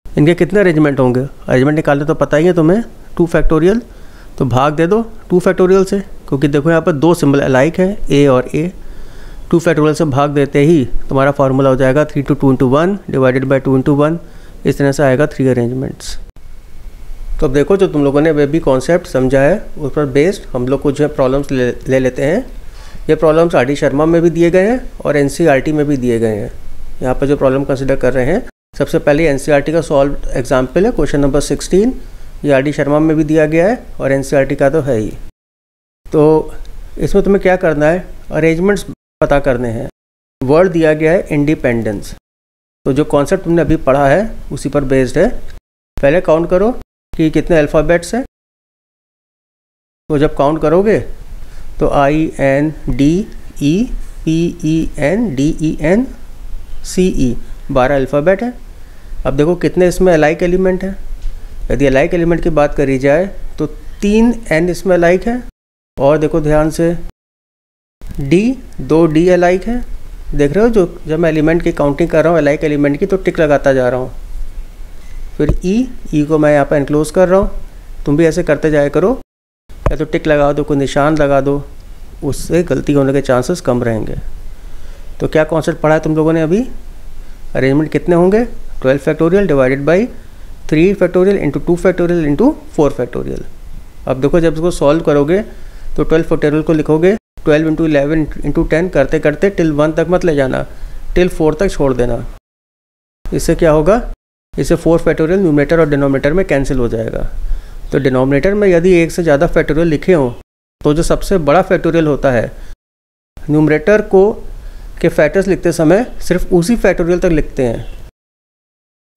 इनके कितने अरेंजमेंट होंगे? अरेंजमेंट निकालने तो पता ही है तुम्हें, 2 फैक्टोरियल, तो भाग दे दो 2 फैक्टोरियल से, क्योंकि देखो यहाँ पर 2 सिंबल अलाइक हैं ए और ए। 2 फैक्टोरियल से भाग देते ही तुम्हारा फार्मूला हो जाएगा 3 × 2 × 1 डिवाइडेड बाई 2 × 1। इस तरह से आएगा 3 अरेंजमेंट्स। तो अब देखो जो तुम लोगों ने वे भी कॉन्सेप्ट समझा है उस पर बेस्ड हम लोग कुछ प्रॉब्लम्स ले लेते हैं। ये प्रॉब्लम्स आर डी शर्मा में भी दिए गए हैं और एनसीईआरटी में भी दिए गए हैं। यहाँ पर जो प्रॉब्लम कंसिडर कर रहे हैं, सबसे पहले एनसीईआरटी का सॉल्व एग्जाम्पल है क्वेश्चन नंबर 16। ये आर डी शर्मा में भी दिया गया है और एनसीईआरटी का तो है ही। तो इसमें तुम्हें क्या करना है? अरेंजमेंट्स पता करने हैं। वर्ड दिया गया है इंडिपेंडेंस, तो जो कॉन्सेप्ट तुमने अभी पढ़ा है उसी पर बेस्ड है। पहले काउंट करो कि कितने अल्फ़ाबेट्स हैं। तो जब काउंट करोगे तो INDEPENDENCE 12 अल्फ़ाबेट है। अब देखो कितने इसमें अलाइक एलिमेंट हैं। यदि अलाइक एलिमेंट की बात करी जाए तो 3 N इसमें अलाइक है और देखो ध्यान से दो D अलाइक है। देख रहे हो जो जब मैं एलिमेंट की काउंटिंग कर रहा हूँ अलाइक एलिमेंट की तो टिक लगाता जा रहा हूँ। फिर ई को मैं यहाँ पर एनक्लोज कर रहा हूँ। तुम भी ऐसे करते जाया करो, या तो टिक लगा दो, कोई निशान लगा दो, उससे गलती होने के चांसेस कम रहेंगे। तो क्या कॉन्सेप्ट पढ़ा है तुम लोगों ने अभी? अरेंजमेंट कितने होंगे? 12 factorial divided by 3 factorial into 2 factorial into 4 factorial. अब देखो जब इसको सॉल्व करोगे तो 12 फैक्टोरियल को लिखोगे 12 इंटू 11 इंटू 10 करते करते टिल 1 तक मत ले जाना, टिल 4 तक छोड़ देना। इससे क्या होगा, इससे 4 फैक्टोरियल न्यूमरेटर और डिनोमिनेटर में कैंसिल हो जाएगा। तो डिनोमिनेटर में यदि एक से ज़्यादा फैक्टोरियल लिखे हों तो जो सबसे बड़ा फैक्टोरियल होता है न्यूमरेटर को के फैक्टर्स लिखते समय सिर्फ उसी फैक्टोरियल तक लिखते हैं,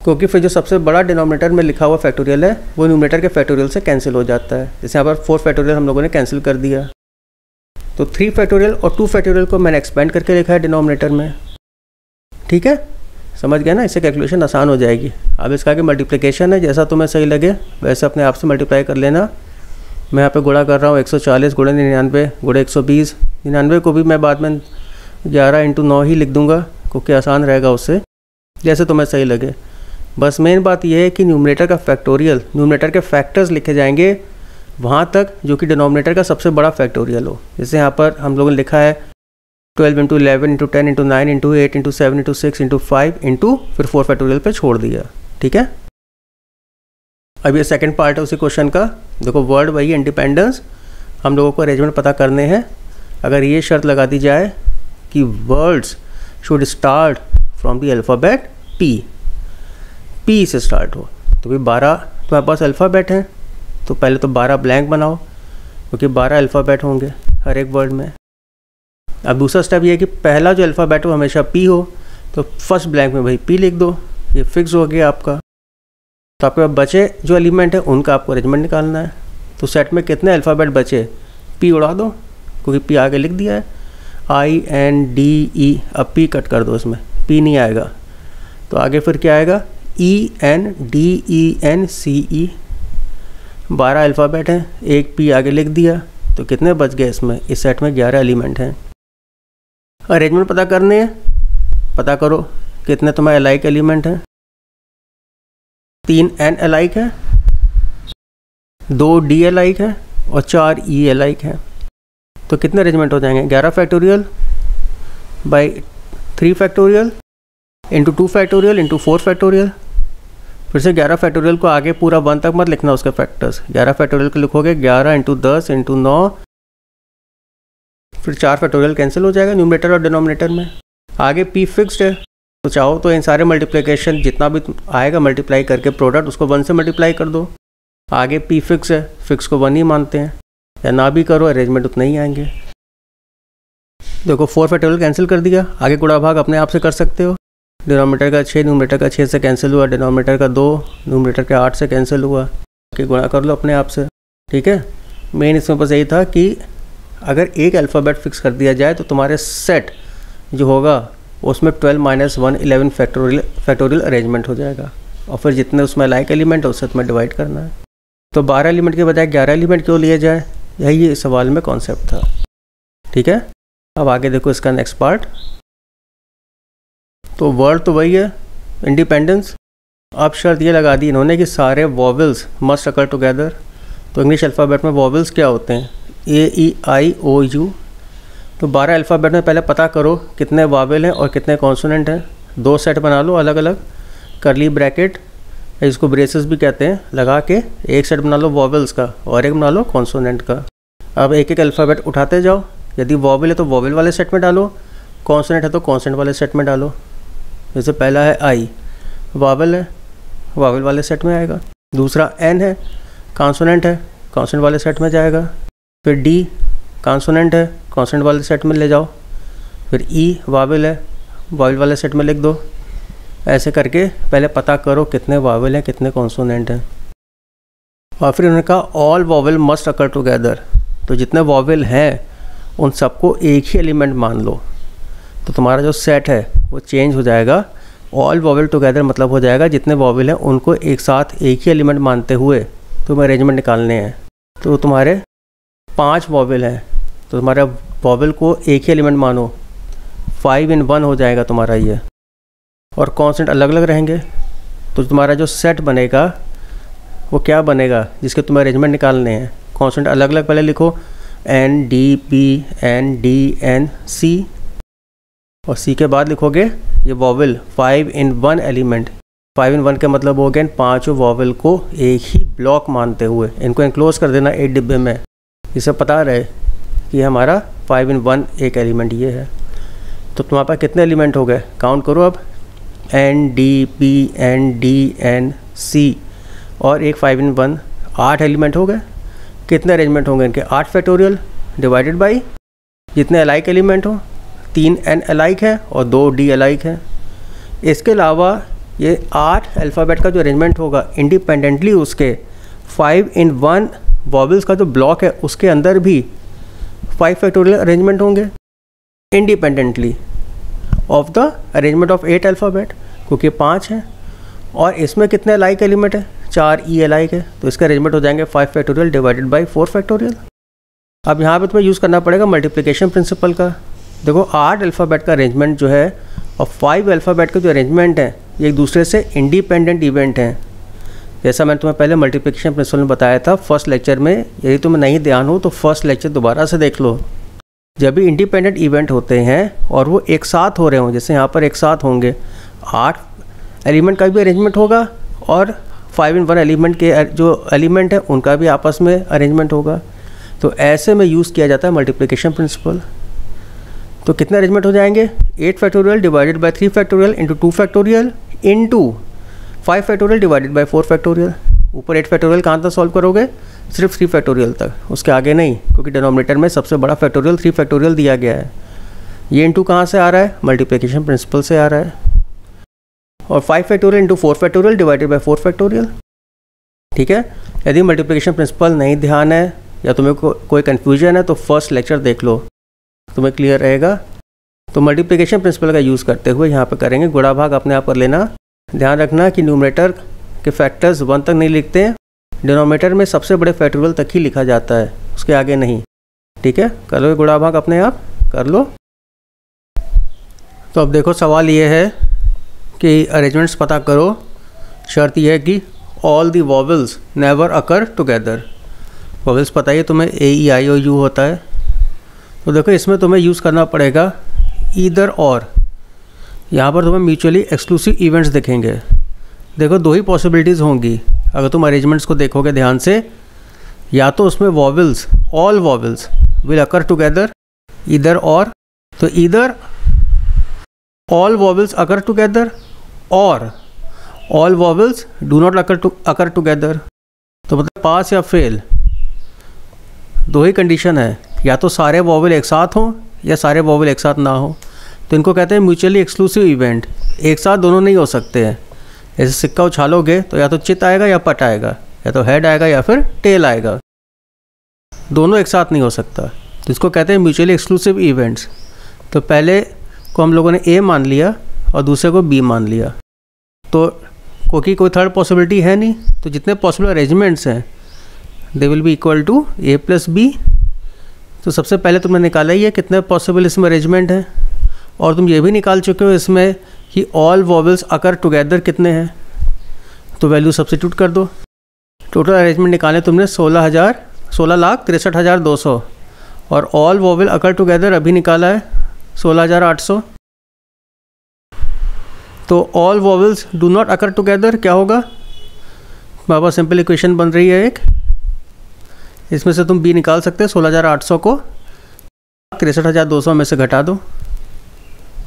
क्योंकि फिर जो सबसे बड़ा डिनोमिनेटर में लिखा हुआ फैक्टोरियल है वो न्यूमरेटर के फैक्टोरियल से कैंसिल हो जाता है। जैसे यहाँ पर 4 फैक्टोरियल हम लोगों ने कैंसिल कर दिया, तो 3 फैक्टोरियल और 2 फैक्टोरियल को मैंने एक्सपेंड करके लिखा है डिनोमिनेटर में। ठीक है, समझ गया ना, इससे कैलकुलेशन आसान हो जाएगी। अब इसका आगे मल्टीप्लिकेशन है, जैसा तुम्हें सही लगे वैसे अपने आप से मल्टीप्लाई कर लेना। मैं यहाँ पे गुणा कर रहा हूँ 140 गुणे 99 गुणे 120। 99 को भी मैं बाद में 11 × 9 ही लिख दूँगा क्योंकि आसान रहेगा उससे, जैसे तुम्हें सही लगे। बस मेन बात यह है कि न्यूमरेटर का फैक्टोरियल, न्यूमरेटर के फैक्टर्स लिखे जाएंगे वहाँ तक जो कि डिनोमिनेटर का सबसे बड़ा फैक्टोरियल हो। जैसे यहाँ पर हम लोगों ने लिखा है 12 × 11 × 10 × 9 × 8 × 7 × 6 × 5 × फिर 4 फैक्टोरियल पे छोड़ दिया। ठीक है, अब ये सेकंड पार्ट है उसी क्वेश्चन का। देखो वर्ड वही इंडिपेंडेंस, हम लोगों को अरेंजमेंट पता करने हैं। अगर ये शर्त लगा दी जाए कि words should start from the alphabet P से स्टार्ट हो, तो भाई 12 तुम्हारे पास अल्फ़ाबेट हैं, तो पहले तो 12 ब्लैंक बनाओ क्योंकि 12 अल्फ़ाबेट होंगे हर एक वर्ड में। अब दूसरा स्टेप ये है कि पहला जो अल्फ़ाबेट हो हमेशा पी हो, तो फर्स्ट ब्लैंक में भाई पी लिख दो, ये फिक्स हो गया आपका। तो आपके पास बचे जो एलिमेंट है उनका आपको अरेंजमेंट निकालना है। तो सेट में कितने अल्फ़ाबेट बचे, पी उड़ा दो क्योंकि पी आगे लिख दिया है, INDE, अब पी कट कर दो, इसमें पी नहीं आएगा, तो आगे फिर क्या आएगा ENDENCE। 12 अल्फ़ाबेट हैं, एक पी आगे लिख दिया, तो कितने बच गए इसमें, इस सेट में 11 एलिमेंट हैं। अरेंजमेंट पता करने हैं, पता करो कितने तुम्हारे अलाइक एलिमेंट हैं। 3 N अलाइक है, 2 D अलाइक है और 4 E अलाइक है। तो कितने अरेंजमेंट हो जाएंगे, 11 factorial by 3 factorial into 2 factorial into 4 factorial. फिर से 11 फैक्टोरियल को आगे पूरा 1 तक मत लिखना उसके फैक्टर्स। 11 फैक्टोरियल को लिखोगे 11 × 10 × 9, फिर 4 फैक्टोरियल कैंसिल हो जाएगा न्यूमरेटर और डिनोमिनेटर में। आगे पी फिक्स्ड है, तो चाहो तो इन सारे मल्टीप्लिकेशन जितना भी आएगा मल्टीप्लाई करके प्रोडक्ट उसको 1 से मल्टीप्लाई कर दो। आगे पी फिक्स है, फिक्स को 1 ही मानते हैं, या ना भी करो अरेंजमेंट उतना ही आएंगे। देखो 4 फैक्टोरियल कैंसिल कर दिया, आगे गुणा भाग अपने आप से कर सकते हो। डिनोमिनेटर का 6 न्यूमरेटर का 6 से कैंसिल हुआ, डिनोमिनेटर का 2 न्यूमरेटर के 8 से कैंसिल हुआ, कि गुणा कर लो अपने आप से। ठीक है, मेन इसमें बस यही था कि अगर एक अल्फ़ाबेट फिक्स कर दिया जाए तो तुम्हारे सेट जो होगा उसमें 12 - 1 11 फैक्टोरियल अरेंजमेंट हो जाएगा, और फिर जितने उसमें लाइक एलिमेंट है उससे तुम्हें डिवाइड करना है। तो 12 एलिमेंट के बजाय 11 एलिमेंट क्यों लिए जाए, यही इस सवाल में कॉन्सेप्ट था। ठीक है, अब आगे देखो इसका नेक्स्ट पार्ट। तो वर्ड तो वही है इंडिपेंडेंस, अब शर्त ये लगा दी इन्होंने कि सारे वॉवेल्स मस्ट अकर टुगेदर। तो इंग्लिश अल्फ़ाबेट में वॉवेल्स क्या होते हैं, AEIOU। तो 12 अल्फ़ाबेट में पहले पता करो कितने वावेल हैं और कितने कॉन्सोनेंट हैं। 2 सेट बना लो अलग अलग, करली ब्रैकेट, इसको ब्रेसेस भी कहते हैं, लगा के एक सेट बना लो वॉवेल्स का और एक बना लो कॉन्सोनेंट का। अब एक एक अल्फ़ाबेट उठाते जाओ, यदि वॉवेल है तो वॉवेल वाले सेट में डालो, कॉन्सोनेंट है तो कॉन्सोनेंट वाले सेट में डालो। जैसे पहला है I, वावेल है, वावेल वाले सेट में आएगा। दूसरा N है, कॉन्सोनेंट है, कॉन्सोनेंट वाले सेट में जाएगा। फिर D कॉन्सोनेंट है, कॉन्सोनेंट वाले सेट में ले जाओ। फिर E वावेल है, वावेल वाले सेट में लिख दो। ऐसे करके पहले पता करो कितने वावेल हैं कितने कॉन्सोनेंट हैं। और फिर उन्होंने कहा ऑल वावेल मस्ट अकर टुगेदर। तो जितने वावेल हैं उन सबको एक ही एलिमेंट मान लो, तो तुम्हारा जो सेट है वो चेंज हो जाएगा। ऑल वावेल टुगेदर मतलब हो जाएगा जितने वावेल हैं उनको एक साथ एक ही एलिमेंट मानते हुए तुम्हें अरेंजमेंट निकालने हैं। तो तुम्हारे 5 वावेल हैं, तो तुम्हारे वावेल को एक ही एलिमेंट मानो, 5 in 1 हो जाएगा तुम्हारा ये। और कॉन्सेंट अलग अलग रहेंगे, तो तुम्हारा जो सेट बनेगा वो क्या बनेगा जिसके तुम्हें अरेंजमेंट निकालने हैं। कॉन्सेंट अलग अलग पहले लिखो, NDPNDNC, और C के बाद लिखोगे ये वॉवेल 5 in 1 एलिमेंट। 5 in 1 का मतलब हो गया इन 5 वॉवेल को एक ही ब्लॉक मानते हुए इनको एनक्लोज कर देना एक डिब्बे में। इसे पता रहे कि हमारा 5 in 1 एक एलिमेंट ये है। तो तुम्हारे पास कितने एलिमेंट हो गए, काउंट करो अब। N D P N D N C और एक 5 in 1, 8 एलिमेंट हो गए। कितने अरेंजमेंट होंगे इनके? 8 फैक्टोरियल डिवाइडेड बाई जितने अलाइक एलिमेंट हो, 3 n अलाइक है और 2 d अलाइक है। इसके अलावा ये 8 अल्फ़ाबेट का जो अरेंजमेंट होगा इंडिपेंडेंटली उसके 5 in 1 वॉवल्स का जो ब्लॉक है उसके अंदर भी 5 फैक्टोरियल अरेंजमेंट होंगे independently of the arrangement of 8 alphabet, क्योंकि 5 हैं। और इसमें कितने अलाइक एलिमेंट है? 4 e अलाइक है, तो इसका अरेंजमेंट हो जाएंगे 5 फैक्टोरियल डिवाइडेड बाई 4 फैक्टोरियल। अब यहाँ पे तुम्हें यूज़ करना पड़ेगा मल्टीप्लिकेशन प्रिंसिपल का। देखो 8 अल्फ़ाबेट का अरेंजमेंट जो है और 5 अल्फ़ाबेट का जो अरेंजमेंट है ये एक दूसरे से इंडिपेंडेंट इवेंट हैं। जैसा मैंने तुम्हें पहले मल्टीप्लिकेशन प्रिंसिपल में बताया था फर्स्ट लेक्चर में, यदि तुम्हें नहीं ध्यान हो तो फर्स्ट लेक्चर दोबारा से देख लो। जब भी इंडिपेंडेंट इवेंट होते हैं और वो एक साथ हो रहे हों, जैसे यहाँ पर एक साथ होंगे, 8 एलिमेंट का भी अरेंजमेंट होगा और 5 in 1 एलिमेंट के जो एलिमेंट है उनका भी आपस में अरेंजमेंट होगा। तो ऐसे में यूज़ किया जाता है मल्टीप्लिकेशन प्रिंसिपल। तो कितने अरेंजमेंट हो जाएंगे? 8 factorial divided by 3 factorial into 2 factorial into 5 factorial divided by 4 factorial. ऊपर 8 फैक्टोरियल कहाँ तक सॉल्व करोगे? सिर्फ 3 फैक्टोरियल तक, उसके आगे नहीं, क्योंकि डिनोमिनेटर में सबसे बड़ा फैक्टोरियल 3 फैक्टोरियल दिया गया है। ये इंटू कहाँ से आ रहा है? मल्टीप्लिकेशन प्रिंसिपल से आ रहा है। और 5 factorial into 4 factorial divided by 4 factorial. ठीक है, यदि मल्टीप्लिकेशन प्रिंसिपल नहीं ध्यान है या तुम्हें कोई कन्फ्यूजन है तो फर्स्ट लेक्चर देख लो, तुम्हें क्लियर रहेगा। तो मल्टीप्लिकेशन प्रिंसिपल का यूज़ करते हुए यहाँ पर करेंगे गुणा भाग अपने आप कर लेना। ध्यान रखना कि न्यूमरेटर के फैक्टर्स 1 तक नहीं लिखते हैं, डिनोमिनेटर में सबसे बड़े फैक्टोरियल तक ही लिखा जाता है, उसके आगे नहीं। ठीक है, कर लो गुणा भाग अपने आप कर लो। तो अब देखो सवाल ये है कि अरेंजमेंट्स पता करो। शर्त यह है कि all the vowels never occur together. Vowels पता ही है तुम्हें, ए ई आई ओ यू होता है। तो देखो इसमें तुम्हें यूज़ करना पड़ेगा ईदर और। यहाँ पर तुम्हें म्यूचुअली एक्सक्लूसिव इवेंट्स दिखेंगे। देखो 2 ही पॉसिबिलिटीज़ होंगी अगर तुम अरेंजमेंट्स को देखोगे ध्यान से। या तो उसमें vowels, all vowels will occur together, either और। तो ईदर ऑल वॉवल्स अकर टुगेदर और all vowels do not occur together. तो मतलब पास या फेल, 2 ही कंडीशन है, या तो सारे वॉवल एक साथ हों या सारे वॉवल एक साथ ना हो। तो इनको कहते हैं म्यूचुअली एक्सक्लूसिव इवेंट। एक साथ दोनों नहीं हो सकते हैं। जैसे सिक्का उछालोगे तो या तो चित आएगा या पट आएगा, या तो हेड आएगा या फिर टेल आएगा, दोनों एक साथ नहीं हो सकता। तो इसको कहते हैं म्यूचुअली एक्सक्लूसिव इवेंट्स। तो पहले को हम लोगों ने ए मान लिया और दूसरे को बी मान लिया, तो क्योंकि कोई थर्ड पॉसिबिलिटी है नहीं, तो जितने पॉसिबल अरेंजमेंट्स हैं they will be equal to A plus B. तो सबसे पहले तुमने निकाला ही है कितने पॉसिबल इसमें अरेंजमेंट हैं, और तुम ये भी निकाल चुके हो इसमें कि ऑल वॉवल्स अकर टुगेदर कितने हैं। तो वैल्यू सब्स्टिट्यूट कर दो। टोटल अरेंजमेंट निकाले तुमने 16,63,200 और ऑल वॉवल अकर टुगेदर अभी निकाला है 16,800। तो all vowels do not occur together क्या होगा? हमारे पास सिंपल इक्वेशन बन रही है एक, इसमें से तुम बी निकाल सकते हो। 16,800 को 63,200 में से घटा दो।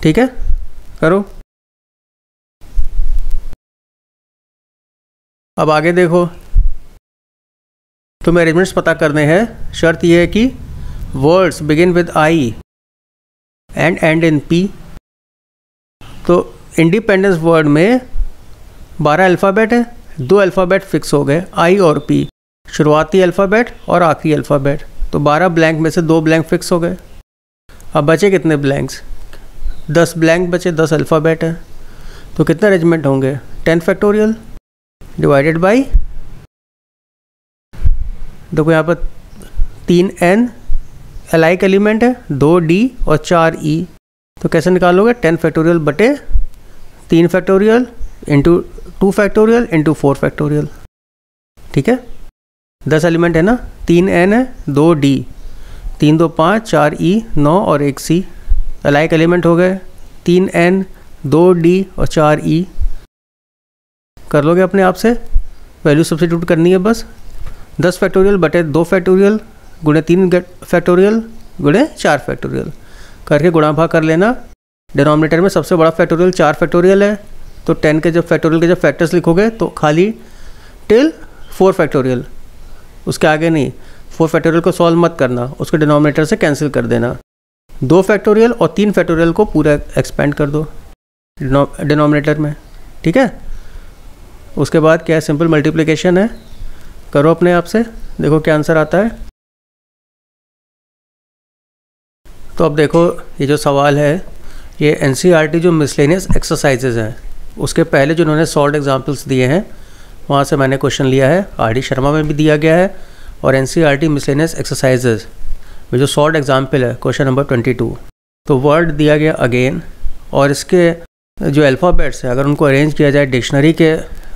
ठीक है, करो। अब आगे देखो, तुम्हें अरेंजमेंट्स पता करने हैं। शर्त यह है कि words begin with I and and in P. तो इंडिपेंडेंस वर्ड में 12 अल्फ़ाबेट है, 2 अल्फ़ाबेट फिक्स हो गए, आई और पी, शुरुआती अल्फ़ाबेट और आखिरी अल्फ़ाबेट। तो 12 ब्लैंक में से 2 ब्लैंक फिक्स हो गए। अब बचे कितने ब्लैंक्स? 10 ब्लैंक बचे, 10 अल्फ़ाबेट है। तो कितने अरेंजमेंट होंगे? 10 फैक्टोरियल डिवाइडेड बाई, देखो यहाँ पर 3 n अलाइक एलिमेंट है, 2 d और 4 e। तो कैसे निकालोगे? 10 फैक्टोरियल बटे 3 factorial into 2 factorial into 4 factorial. ठीक है, 10 एलिमेंट है ना, 3 n है, 2 d, 3 2 5, 4 e, 9 और 1 c। अलाइक एलिमेंट हो गए 3 n, 2 d और 4 e। कर लोगे अपने आप से, वैल्यू सब्स्टिट्यूट करनी है बस। 10 फैक्टोरियल बटे 2 फैक्टोरियल गुणे 3 फैक्टोरियल गुणे 4 फैक्टोरियल करके गुणा भाग कर लेना। डिनोमिनेटर में सबसे बड़ा फैक्टोरियल 4 फैक्टोरियल है, तो 10 के जब फैक्टोरियल के जब फैक्टर्स लिखोगे तो खाली टिल 4 फैक्टोरियल, उसके आगे नहीं। 4 फैक्टोरियल को सॉल्व मत करना, उसको डिनोमिनेटर से कैंसिल कर देना। 2 फैक्टोरियल और 3 फैक्टोरियल को पूरा एक्सपेंड कर दो डिनोमिनेटर में, ठीक है। उसके बाद क्या है, सिंपल मल्टीप्लिकेशन है, करो अपने आप से, देखो क्या आंसर आता है। तो अब देखो ये जो सवाल है ये एनसीईआरटी जो मिसलेनियस एक्सरसाइजेज हैं उसके पहले जो उन्होंने सॉल्व एग्जांपल्स दिए हैं वहाँ से मैंने क्वेश्चन लिया है। आरडी शर्मा में भी दिया गया है और एनसीईआरटी मिसलेनियस एक्सरसाइजेज में जो सॉल्व एग्जाम्पल है क्वेश्चन नंबर 22। तो वर्ड दिया गया अगेन, और इसके जो अल्फ़ाबेट्स हैं अगर उनको अरेंज किया जाए डिक्शनरी के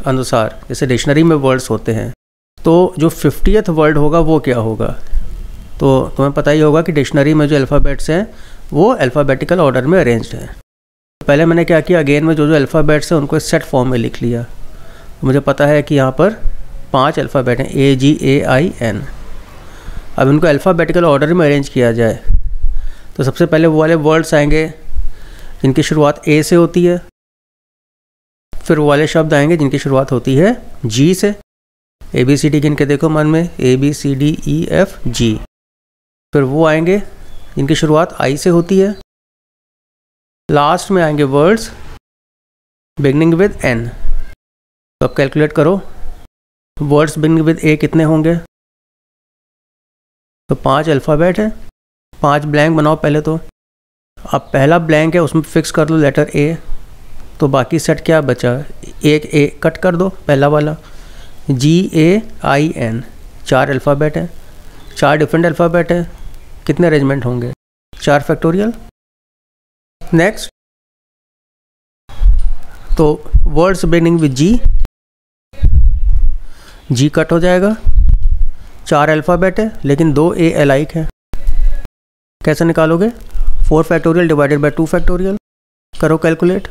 अनुसार, जैसे डिक्शनरी में वर्ड्स होते हैं, तो जो 50th वर्ड होगा वो क्या होगा। तो तुम्हें पता ही होगा कि डिक्शनरी में जो अल्फ़ाबेट्स हैं वो अल्फ़ाबेटिकल ऑर्डर में अरेंज्ड हैं। पहले मैंने क्या किया, अगेन में जो जो अल्फ़ाबेट्स हैं उनको सेट फॉर्म में लिख लिया। मुझे पता है कि यहाँ पर 5 अल्फ़ाबेट हैं, AGAIN। अब इनको अल्फ़ाबेटिकल ऑर्डर में अरेंज किया जाए तो सबसे पहले वो वाले वर्ड्स आएंगे जिनकी शुरुआत A से होती है, फिर वो वाले शब्द आएंगे जिनकी शुरुआत होती है G से। ABCD गिन के देखो मन में, ABCDEFG। फिर वो आएंगे जिनकी शुरुआत I से होती है। लास्ट में आएंगे वर्ड्स बिगनिंग विद N। तो अब कैलकुलेट करो, वर्ड्स बिगनिंग विद A कितने होंगे। तो 5 अल्फ़ाबेट है, 5 ब्लैंक बनाओ पहले। तो अब पहला ब्लैंक है उसमें फिक्स कर दो लेटर A, तो बाकी सेट क्या बचा, एक A कट कर दो पहला वाला। GAIN 4 अल्फ़ाबेट है, 4 डिफरेंट अल्फ़ाबेट है, कितने अरेंजमेंट होंगे, 4 फैक्टोरियल। नेक्स्ट, तो words beginning with G cut हो जाएगा। 4 अल्फ़ाबेट है लेकिन 2 A अलाइक है, कैसे निकालोगे, 4 फैक्टोरियल डिवाइडेड बाय 2 फैक्टोरियल, करो कैलकुलेट।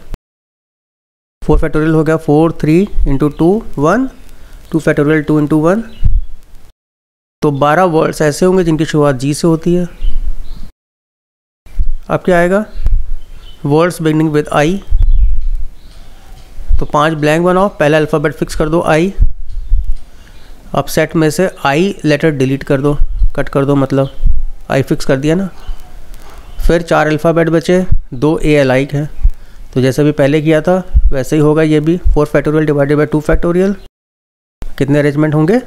4 फैक्टोरियल हो गया 4, 3 इंटू 2 1, 2 फैक्टोरियल 2 इंटू 1। तो 12 वर्ड्स ऐसे होंगे जिनकी शुरुआत G से होती है। अब क्या आएगा, वर्ड्स बिगिनिंग विद I। तो 5 ब्लैंक बनाओ, पहला अल्फ़ाबेट फिक्स कर दो I। अब सेट में से I लेटर डिलीट कर दो, कट कर दो, मतलब I फिक्स कर दिया ना। फिर 4 अल्फ़ाबेट बचे, 2 A अलाइक है, तो जैसे भी पहले किया था वैसे ही होगा ये भी। 4 फैक्टोरियल डिवाइडेड बाय 2 फैक्टोरियल, कितने अरेंजमेंट होंगे,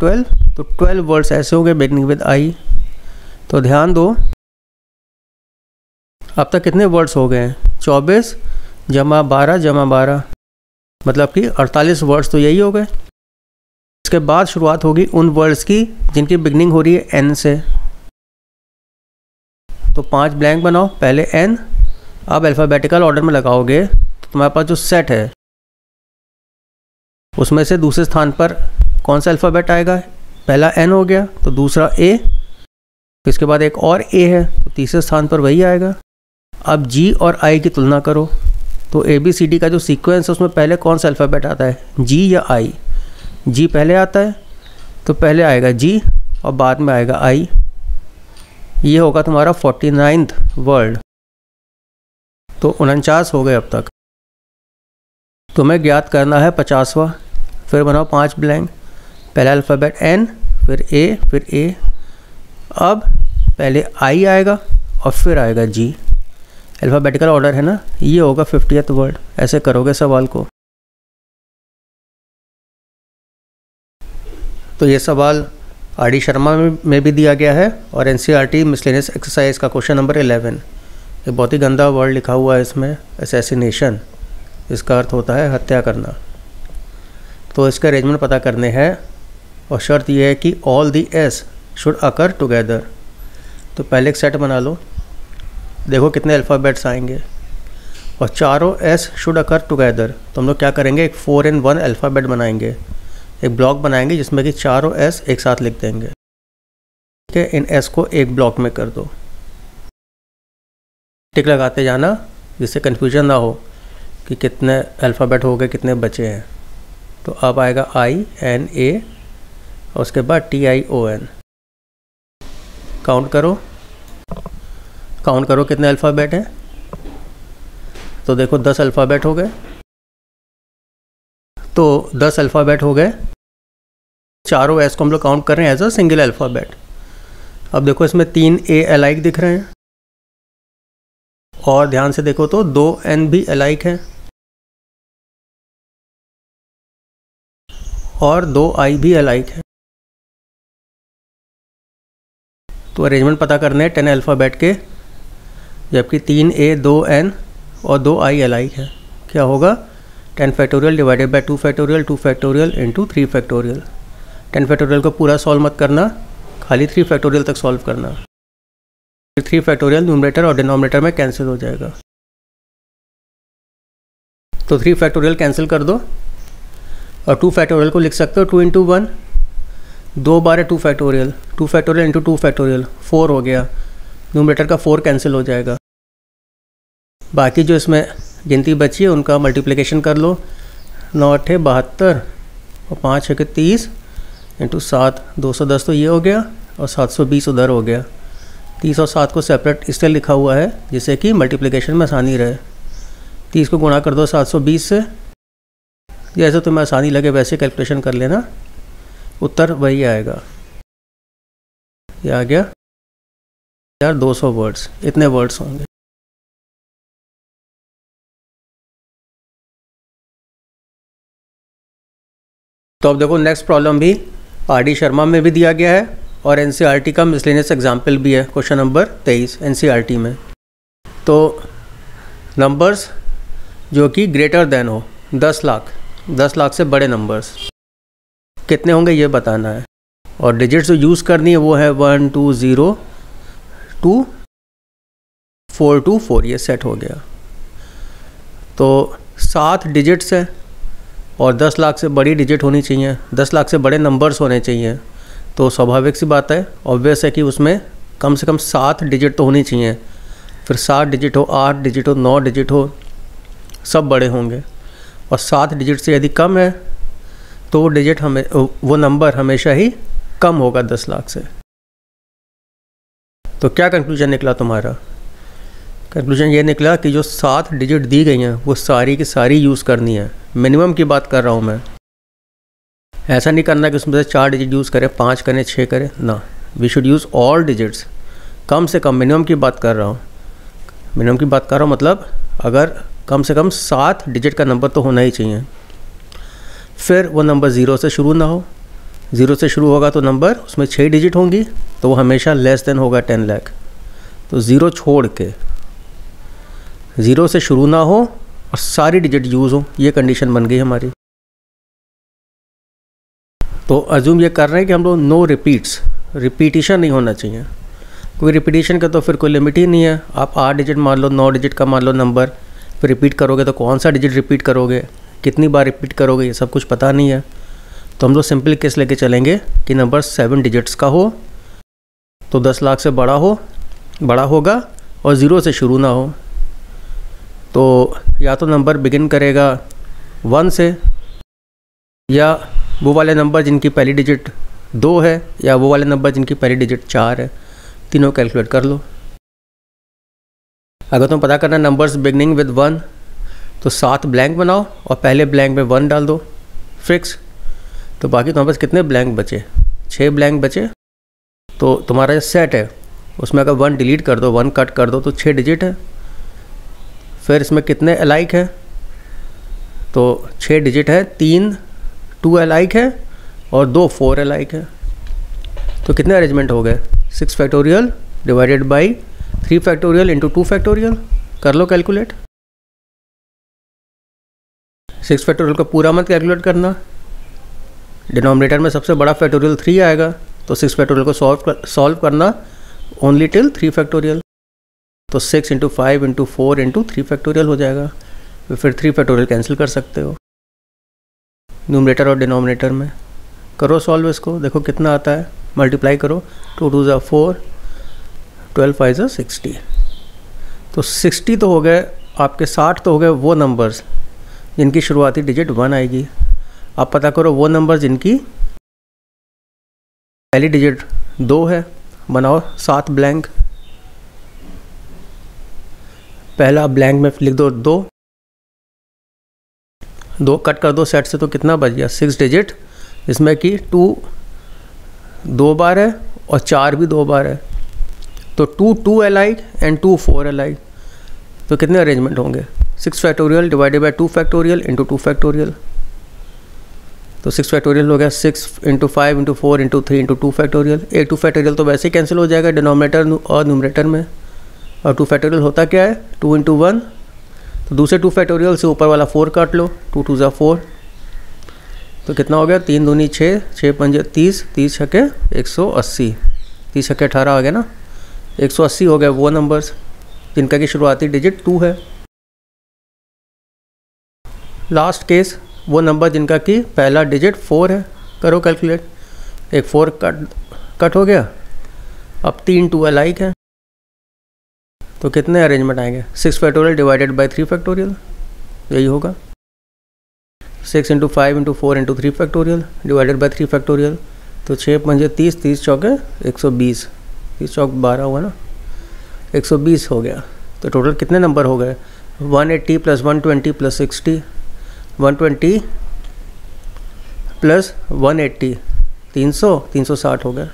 12। तो 12 वर्ड्स ऐसे होंगे बिगिनिंग विद I। तो ध्यान दो, अब तक कितने वर्ड्स हो गए हैं, 24 जमा 12 जमा 12, मतलब कि 48 वर्ड्स तो यही हो गए। इसके बाद शुरुआत होगी उन वर्ड्स की जिनकी बिगनिंग हो रही है N से। तो 5 ब्लैंक बनाओ, पहले N। अब अल्फ़ाबेटिकल ऑर्डर में लगाओगे तो तुम्हारे पास जो सेट है उसमें से दूसरे स्थान पर कौन सा अल्फ़ाबेट आएगा, पहला N हो गया तो दूसरा A, इसके बाद एक और A है तो तीसरे स्थान पर वही आएगा। अब G और I की तुलना करो, तो ABCD का जो सीक्वेंस है उसमें पहले कौन सा अल्फ़ाबेट आता है, G या I। G पहले आता है तो पहले आएगा G और बाद में आएगा I। ये होगा तुम्हारा 49th वर्ड। तो 49 हो गए अब तक। तुम्हें ज्ञात करना है 50वां। फिर बनाओ 5 ब्लैंक, पहला अल्फ़ाबेट N, फिर A, फिर A। अब पहले I आएगा और फिर आएगा G, अल्फ़ाबेटिकल ऑर्डर है ना। ये होगा 50th वर्ड। ऐसे करोगे सवाल को। तो ये सवाल आरडी शर्मा में भी दिया गया है और एनसीईआरटी मिसलेनियस एक्सरसाइज का क्वेश्चन नंबर 11। ये बहुत ही गंदा वर्ड लिखा हुआ है इसमें, असैसिनेशन, इसका अर्थ होता है हत्या करना। तो इसका अरेंजमेंट पता करने हैं और शर्त यह है कि all the S should occur together. तो पहले एक सेट बना लो, देखो कितने अल्फ़ाबेट्स आएंगे, और चारों एस शुड अकर टुगेदर। तो हम लोग क्या करेंगे, एक 4 in 1 अल्फ़ाबेट बनाएंगे, एक ब्लॉक बनाएंगे जिसमें कि चारों एस एक साथ लिख देंगे। ठीक है, इन एस को एक ब्लॉक में कर दो, टिक लगाते जाना जिससे कन्फ्यूजन ना हो कि कितने अल्फ़ाबेट हो गए, कितने बचे हैं। तो अब आएगा INA और उसके बाद TION। काउंट करो कितने अल्फ़ाबेट हैं। तो देखो 10 अल्फ़ाबेट हो गए। तो 10 अल्फ़ाबेट हो गए, चारों एस को हम लोग काउंट कर रहे हैं एज अ सिंगल अल्फ़ाबेट। अब देखो इसमें 3 ए अलाइक दिख रहे हैं और ध्यान से देखो तो 2 एन भी अलाइक हैं और 2 आई भी अलाइक है। तो अरेंजमेंट पता करने हैं 10 अल्फ़ाबेट के, जबकि 3 ए 2 एन और 2 आई अलाइक है। क्या होगा? 10 factorial divided by 2 factorial, 2 factorial into 3 factorial. 10 factorial को पूरा सॉल्व मत करना, खाली 3 फैक्टोरियल तक सॉल्व करना। 3 फैक्टोरियल न्यूमरेटर और डिनोमिनेटर में कैंसिल हो जाएगा। तो 3 फैक्टोरियल कैंसिल कर दो और 2 फैक्टोरियल को लिख सकते हो 2 इंटू 1, 2 बार है 2 फैक्टोरियल, 2 फैक्टोरियल इंटू 2 फैक्टोरियल 4 हो गया। न्यूमरेटर का 4 कैंसिल हो जाएगा। बाकी जो इसमें गिनती बची है उनका मल्टीप्लिकेशन कर लो। 9 8 72 और 5 6 30 इंटू 7, 210 तो ये हो गया और 720 उधर हो गया। 30 और 7 को सेपरेट इसलिए लिखा हुआ है जिससे कि मल्टीप्लिकेशन में आसानी रहे। 30 को गुणा कर दो 720 से, जैसे तुम्हें आसानी लगे वैसे कैलकुलेशन कर लेना, उत्तर वही आएगा। ये आ गया यार 200 वर्ड्स, इतने वर्ड्स होंगे। तो अब देखो नेक्स्ट प्रॉब्लम भी आर.डी. शर्मा में भी दिया गया है और एनसीईआरटी का मिसलेनियस एग्जाम्पल भी है, क्वेश्चन नंबर 23 एनसीईआरटी में। तो नंबर्स जो कि ग्रेटर देन हो 10 लाख से बड़े नंबर्स कितने होंगे ये बताना है। और डिजिट्स जो यूज़ करनी है वो है 1 2 0 2 4 2 4, ये सेट हो गया। तो 7 डिजिट्स है और 10 लाख से बड़ी डिजिट होनी चाहिए, 10 लाख से बड़े नंबर्स होने चाहिए। तो स्वाभाविक सी बात है, ऑब्वियस है कि उसमें कम से कम 7 डिजिट तो होनी चाहिए। फिर 7 डिजिट हो, 8 डिजिट हो, 9 डिजिट हो, सब बड़े होंगे। और 7 डिजिट से यदि कम है तो वो नंबर हमेशा ही कम होगा 10 लाख से। तो क्या कंक्लूजन निकला तुम्हारा? कंक्लूजन ये निकला कि जो 7 डिजिट दी गई हैं वो सारी की सारी यूज़ करनी है। मिनिमम की बात कर रहा हूँ मैं, ऐसा नहीं करना कि उसमें से 4 डिजिट यूज़ करें, 5 करें, 6 करें ना। We should use all digits. कम से कम मिनिमम की बात कर रहा हूँ। मिनिमम की बात कर रहा हूँ मतलब अगर कम से कम 7 डिजिट का नंबर तो होना ही चाहिए। फिर वो नंबर 0 से शुरू ना हो। 0 से शुरू होगा तो नंबर उसमें 6 डिजिट होंगी तो वो हमेशा लेस देन होगा 10 लाख। तो 0 छोड़ के 0 से शुरू ना हो और सारी डिजिट यूज़ हो, ये कंडीशन बन गई हमारी। तो अज्यूम ये कर रहे हैं कि हम लोग नो रिपीट्स, रिपीटिशन नहीं होना चाहिए। कोई रिपीटिशन का तो फिर कोई लिमिट ही नहीं है। आप 8 डिजिट मान लो, 9 डिजिट का मान लो नंबर, फिर रिपीट करोगे तो कौन सा डिजिट रिपीट करोगे, कितनी बार रिपीट करोगे, ये सब कुछ पता नहीं है। तो हम लोग सिंपल केस लेके चलेंगे कि नंबर 7 डिजिट्स का हो तो 10 लाख से बड़ा होगा और 0 से शुरू ना हो। तो या तो नंबर बिगिन करेगा 1 से, या वो वाले नंबर जिनकी पहली डिजिट 2 है, या वो वाले नंबर जिनकी पहली डिजिट 4 है। तीनों कैलकुलेट कर लो। अगर तुम पता करना नंबर्स बिगनिंग विद 1 तो 7 ब्लैंक बनाओ और पहले ब्लैंक में 1 डाल दो फिक्स। तो बाकी तुम्हारे पास कितने ब्लैंक बचे? 6 ब्लैंक बचे। तो तुम्हारा जो सेट है उसमें अगर 1 डिलीट कर दो, 1 कट कर दो तो 6 डिजिट है। फिर इसमें कितने अलाइक है? तो 6 डिजिट है, 3 2 अलाइक है और 2 4 अलाइक है। तो कितने अरेंजमेंट हो गए? 6 factorial divided by 3 factorial into 2 factorial. कर लो कैलकुलेट। 6 फैक्टोरियल का पूरा मत कैलकुलेट करना, डिनोमिनेटर में सबसे बड़ा फैक्टोरियल 3 आएगा। तो 6 फैक्टोरियल को सॉल्व करना ओनली टिल 3 फैक्टोरियल। तो 6 इंटू 5 इंटू 4 इंटू 3 फैक्टोरियल हो जाएगा। फिर 3 फैक्टोरियल कैंसिल कर सकते हो न्यूमरेटर और डिनोमिनेटर में। करो सॉल्व इसको, देखो कितना आता है। मल्टीप्लाई करो, 2 2 ज़ा 4, 12 5 ज़ा 60। तो 60 तो हो गए आपके, 60 तो हो गए वो नंबर्स जिनकी शुरुआती डिजिट 1 आएगी। आप पता करो वो नंबर जिनकी पहली डिजिट 2 है। बनाओ 7 ब्लैंक। पहला ब्लैंक में लिख दो 2, 2 कट कर दो सेट से तो कितना बच गया 6 डिजिट, इसमें कि 2 2 बार है और 4 भी 2 बार है, तो 2 अलाइक एंड 2 4 अलाइक, तो कितने अरेंजमेंट होंगे 6 factorial divided bye 2 factorial into 2 factorial, तो 6 फैक्टोरियल हो गया 6 into 5 into 4 into 3 into 2 factorial. 2 factorial तो वैसे ही कैंसिल हो जाएगा डिनोमिनेटर और न्यूमरेटर में, और 2 फैक्टोरियल होता क्या है 2 इंटू 1, तो दूसरे 2 फैक्टोरियल से ऊपर वाला 4 काट लो, 2 2 ज़ा 4, तो कितना हो गया 3 दूनी 6, 6 पंजे 30, 30 छक्के 180, 30 छक्के 18 आ गया ना, 180 हो गया वो नंबर्स जिनका की शुरुआती डिजिट 2 है। लास्ट केस वो नंबर जिनका कि पहला डिजिट 4 है, करो कैलकुलेट, एक 4 कट हो गया, अब 3 2 अलाइक है, तो कितने अरेंजमेंट आएंगे 6 फैक्टोरियल डिवाइडेड बाय 3 फैक्टोरियल, यही होगा 6 into 5 into 4 into 3 factorial divided bye 3 factorial, तो 6 पंजे 30, 30 चौके 120, 30 चौक 12 हुआ ना, 120 हो गया। तो टोटल कितने नंबर हो गए 180 प्लस 120 प्लस 60, 120 प्लस 180 360 हो गया।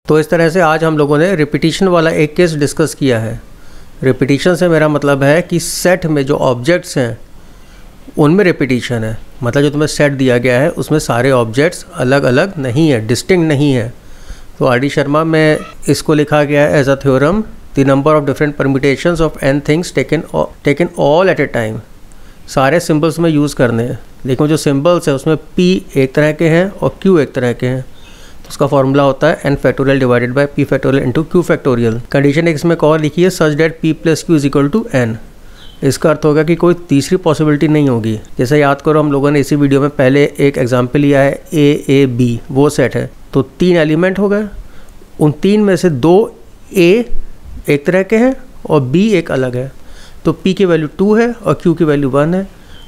तो इस तरह से आज हम लोगों ने रिपीटिशन वाला एक केस डिस्कस किया है। रिपीटिशन से मेरा मतलब है कि सेट में जो ऑब्जेक्ट्स हैं उनमें रिपीटिशन है, मतलब जो तुम्हें सेट दिया गया है उसमें सारे ऑब्जेक्ट्स अलग अलग नहीं है, डिस्टिंक्ट नहीं है। तो आर डी शर्मा में इसको लिखा गया है as a theorem, the number of different permutations of n things taken all at a time. सारे सिंबल्स में यूज़ करने हैं, लेकिन जो सिंबल्स है उसमें p एक तरह के हैं और q एक तरह के हैं, तो उसका फॉर्मूला होता है n factorial divided by p factorial into q factorial. Condition एक इसमें और लिखी है such that p plus q is equal to n। इसका अर्थ होगा कि कोई तीसरी पॉसिबिलिटी नहीं होगी। जैसे याद करो हम लोगों ने इसी वीडियो में पहले एक एग्जाम्पल लिया है a b, वो सेट है, तो 3 एलिमेंट हो गए, उन 3 में से 2 a एक तरह के हैं और b एक अलग है, तो p की वैल्यू 2 है और q की वैल्यू 1 है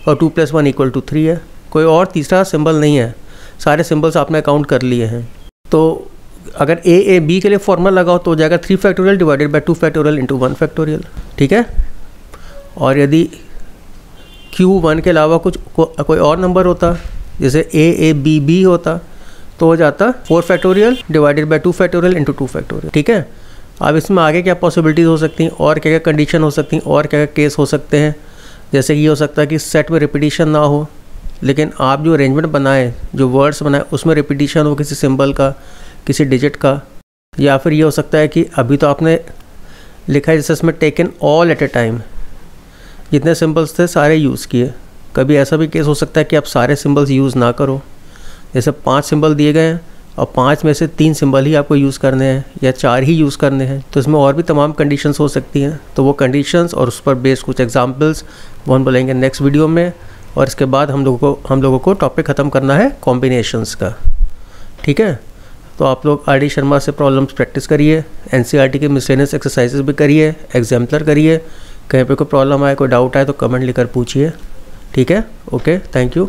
और 2 + 1 = 3 है। कोई और तीसरा सिंबल नहीं है, सारे सिंबल्स आपने काउंट कर लिए हैं। तो अगर a b के लिए फॉर्मूला लगाओ तो हो जाएगा 3 factorial divided bye 2 factorial into 1 factorial, ठीक है। और यदि q1 के अलावा कोई और नंबर होता, जैसे a b b होता, तो हो जाता 4 factorial divided bye 2 factorial into 2 factorial, ठीक है। अब इसमें आगे क्या पॉसिबिलिटीज़ हो सकती हैं और क्या क्या कंडीशन हो सकती हैं और क्या क्या केस हो सकते हैं। जैसे ये हो सकता है कि सेट में रिपीटिशन ना हो, लेकिन आप जो अरेंजमेंट बनाए, जो वर्ड्स बनाए, उसमें रिपीटिशन हो किसी सिंबल का, किसी डिजिट का। या फिर ये हो सकता है कि अभी तो आपने लिखा है जैसे इसमें taken all at a time, जितने सिंबल्स थे सारे यूज़ किए। कभी ऐसा भी केस हो सकता है कि आप सारे सिंबल्स यूज़ ना करो, जैसे 5 सिंबल दिए गए हैं और 5 में से 3 सिंबल ही आपको यूज़ करने हैं या 4 ही यूज़ करने हैं, तो इसमें और भी तमाम कंडीशंस हो सकती हैं। तो वो कंडीशंस और उस पर बेस्ड कुछ एग्जांपल्स वो हम बोलेंगे नेक्स्ट वीडियो में। और इसके बाद हम लोगों को टॉपिक ख़त्म करना है कॉम्बिनेशंस का, ठीक है। तो आप लोग आर डी शर्मा से प्रॉब्लम्स प्रैक्टिस करिए, NCERT के मिसलेनियस एक्सरसाइजेज भी करिए, एग्जाम्पलर करिए। कहीं पे कोई प्रॉब्लम आए, कोई डाउट आए तो कमेंट लेकर पूछिए, ठीक है। Okay, thank you.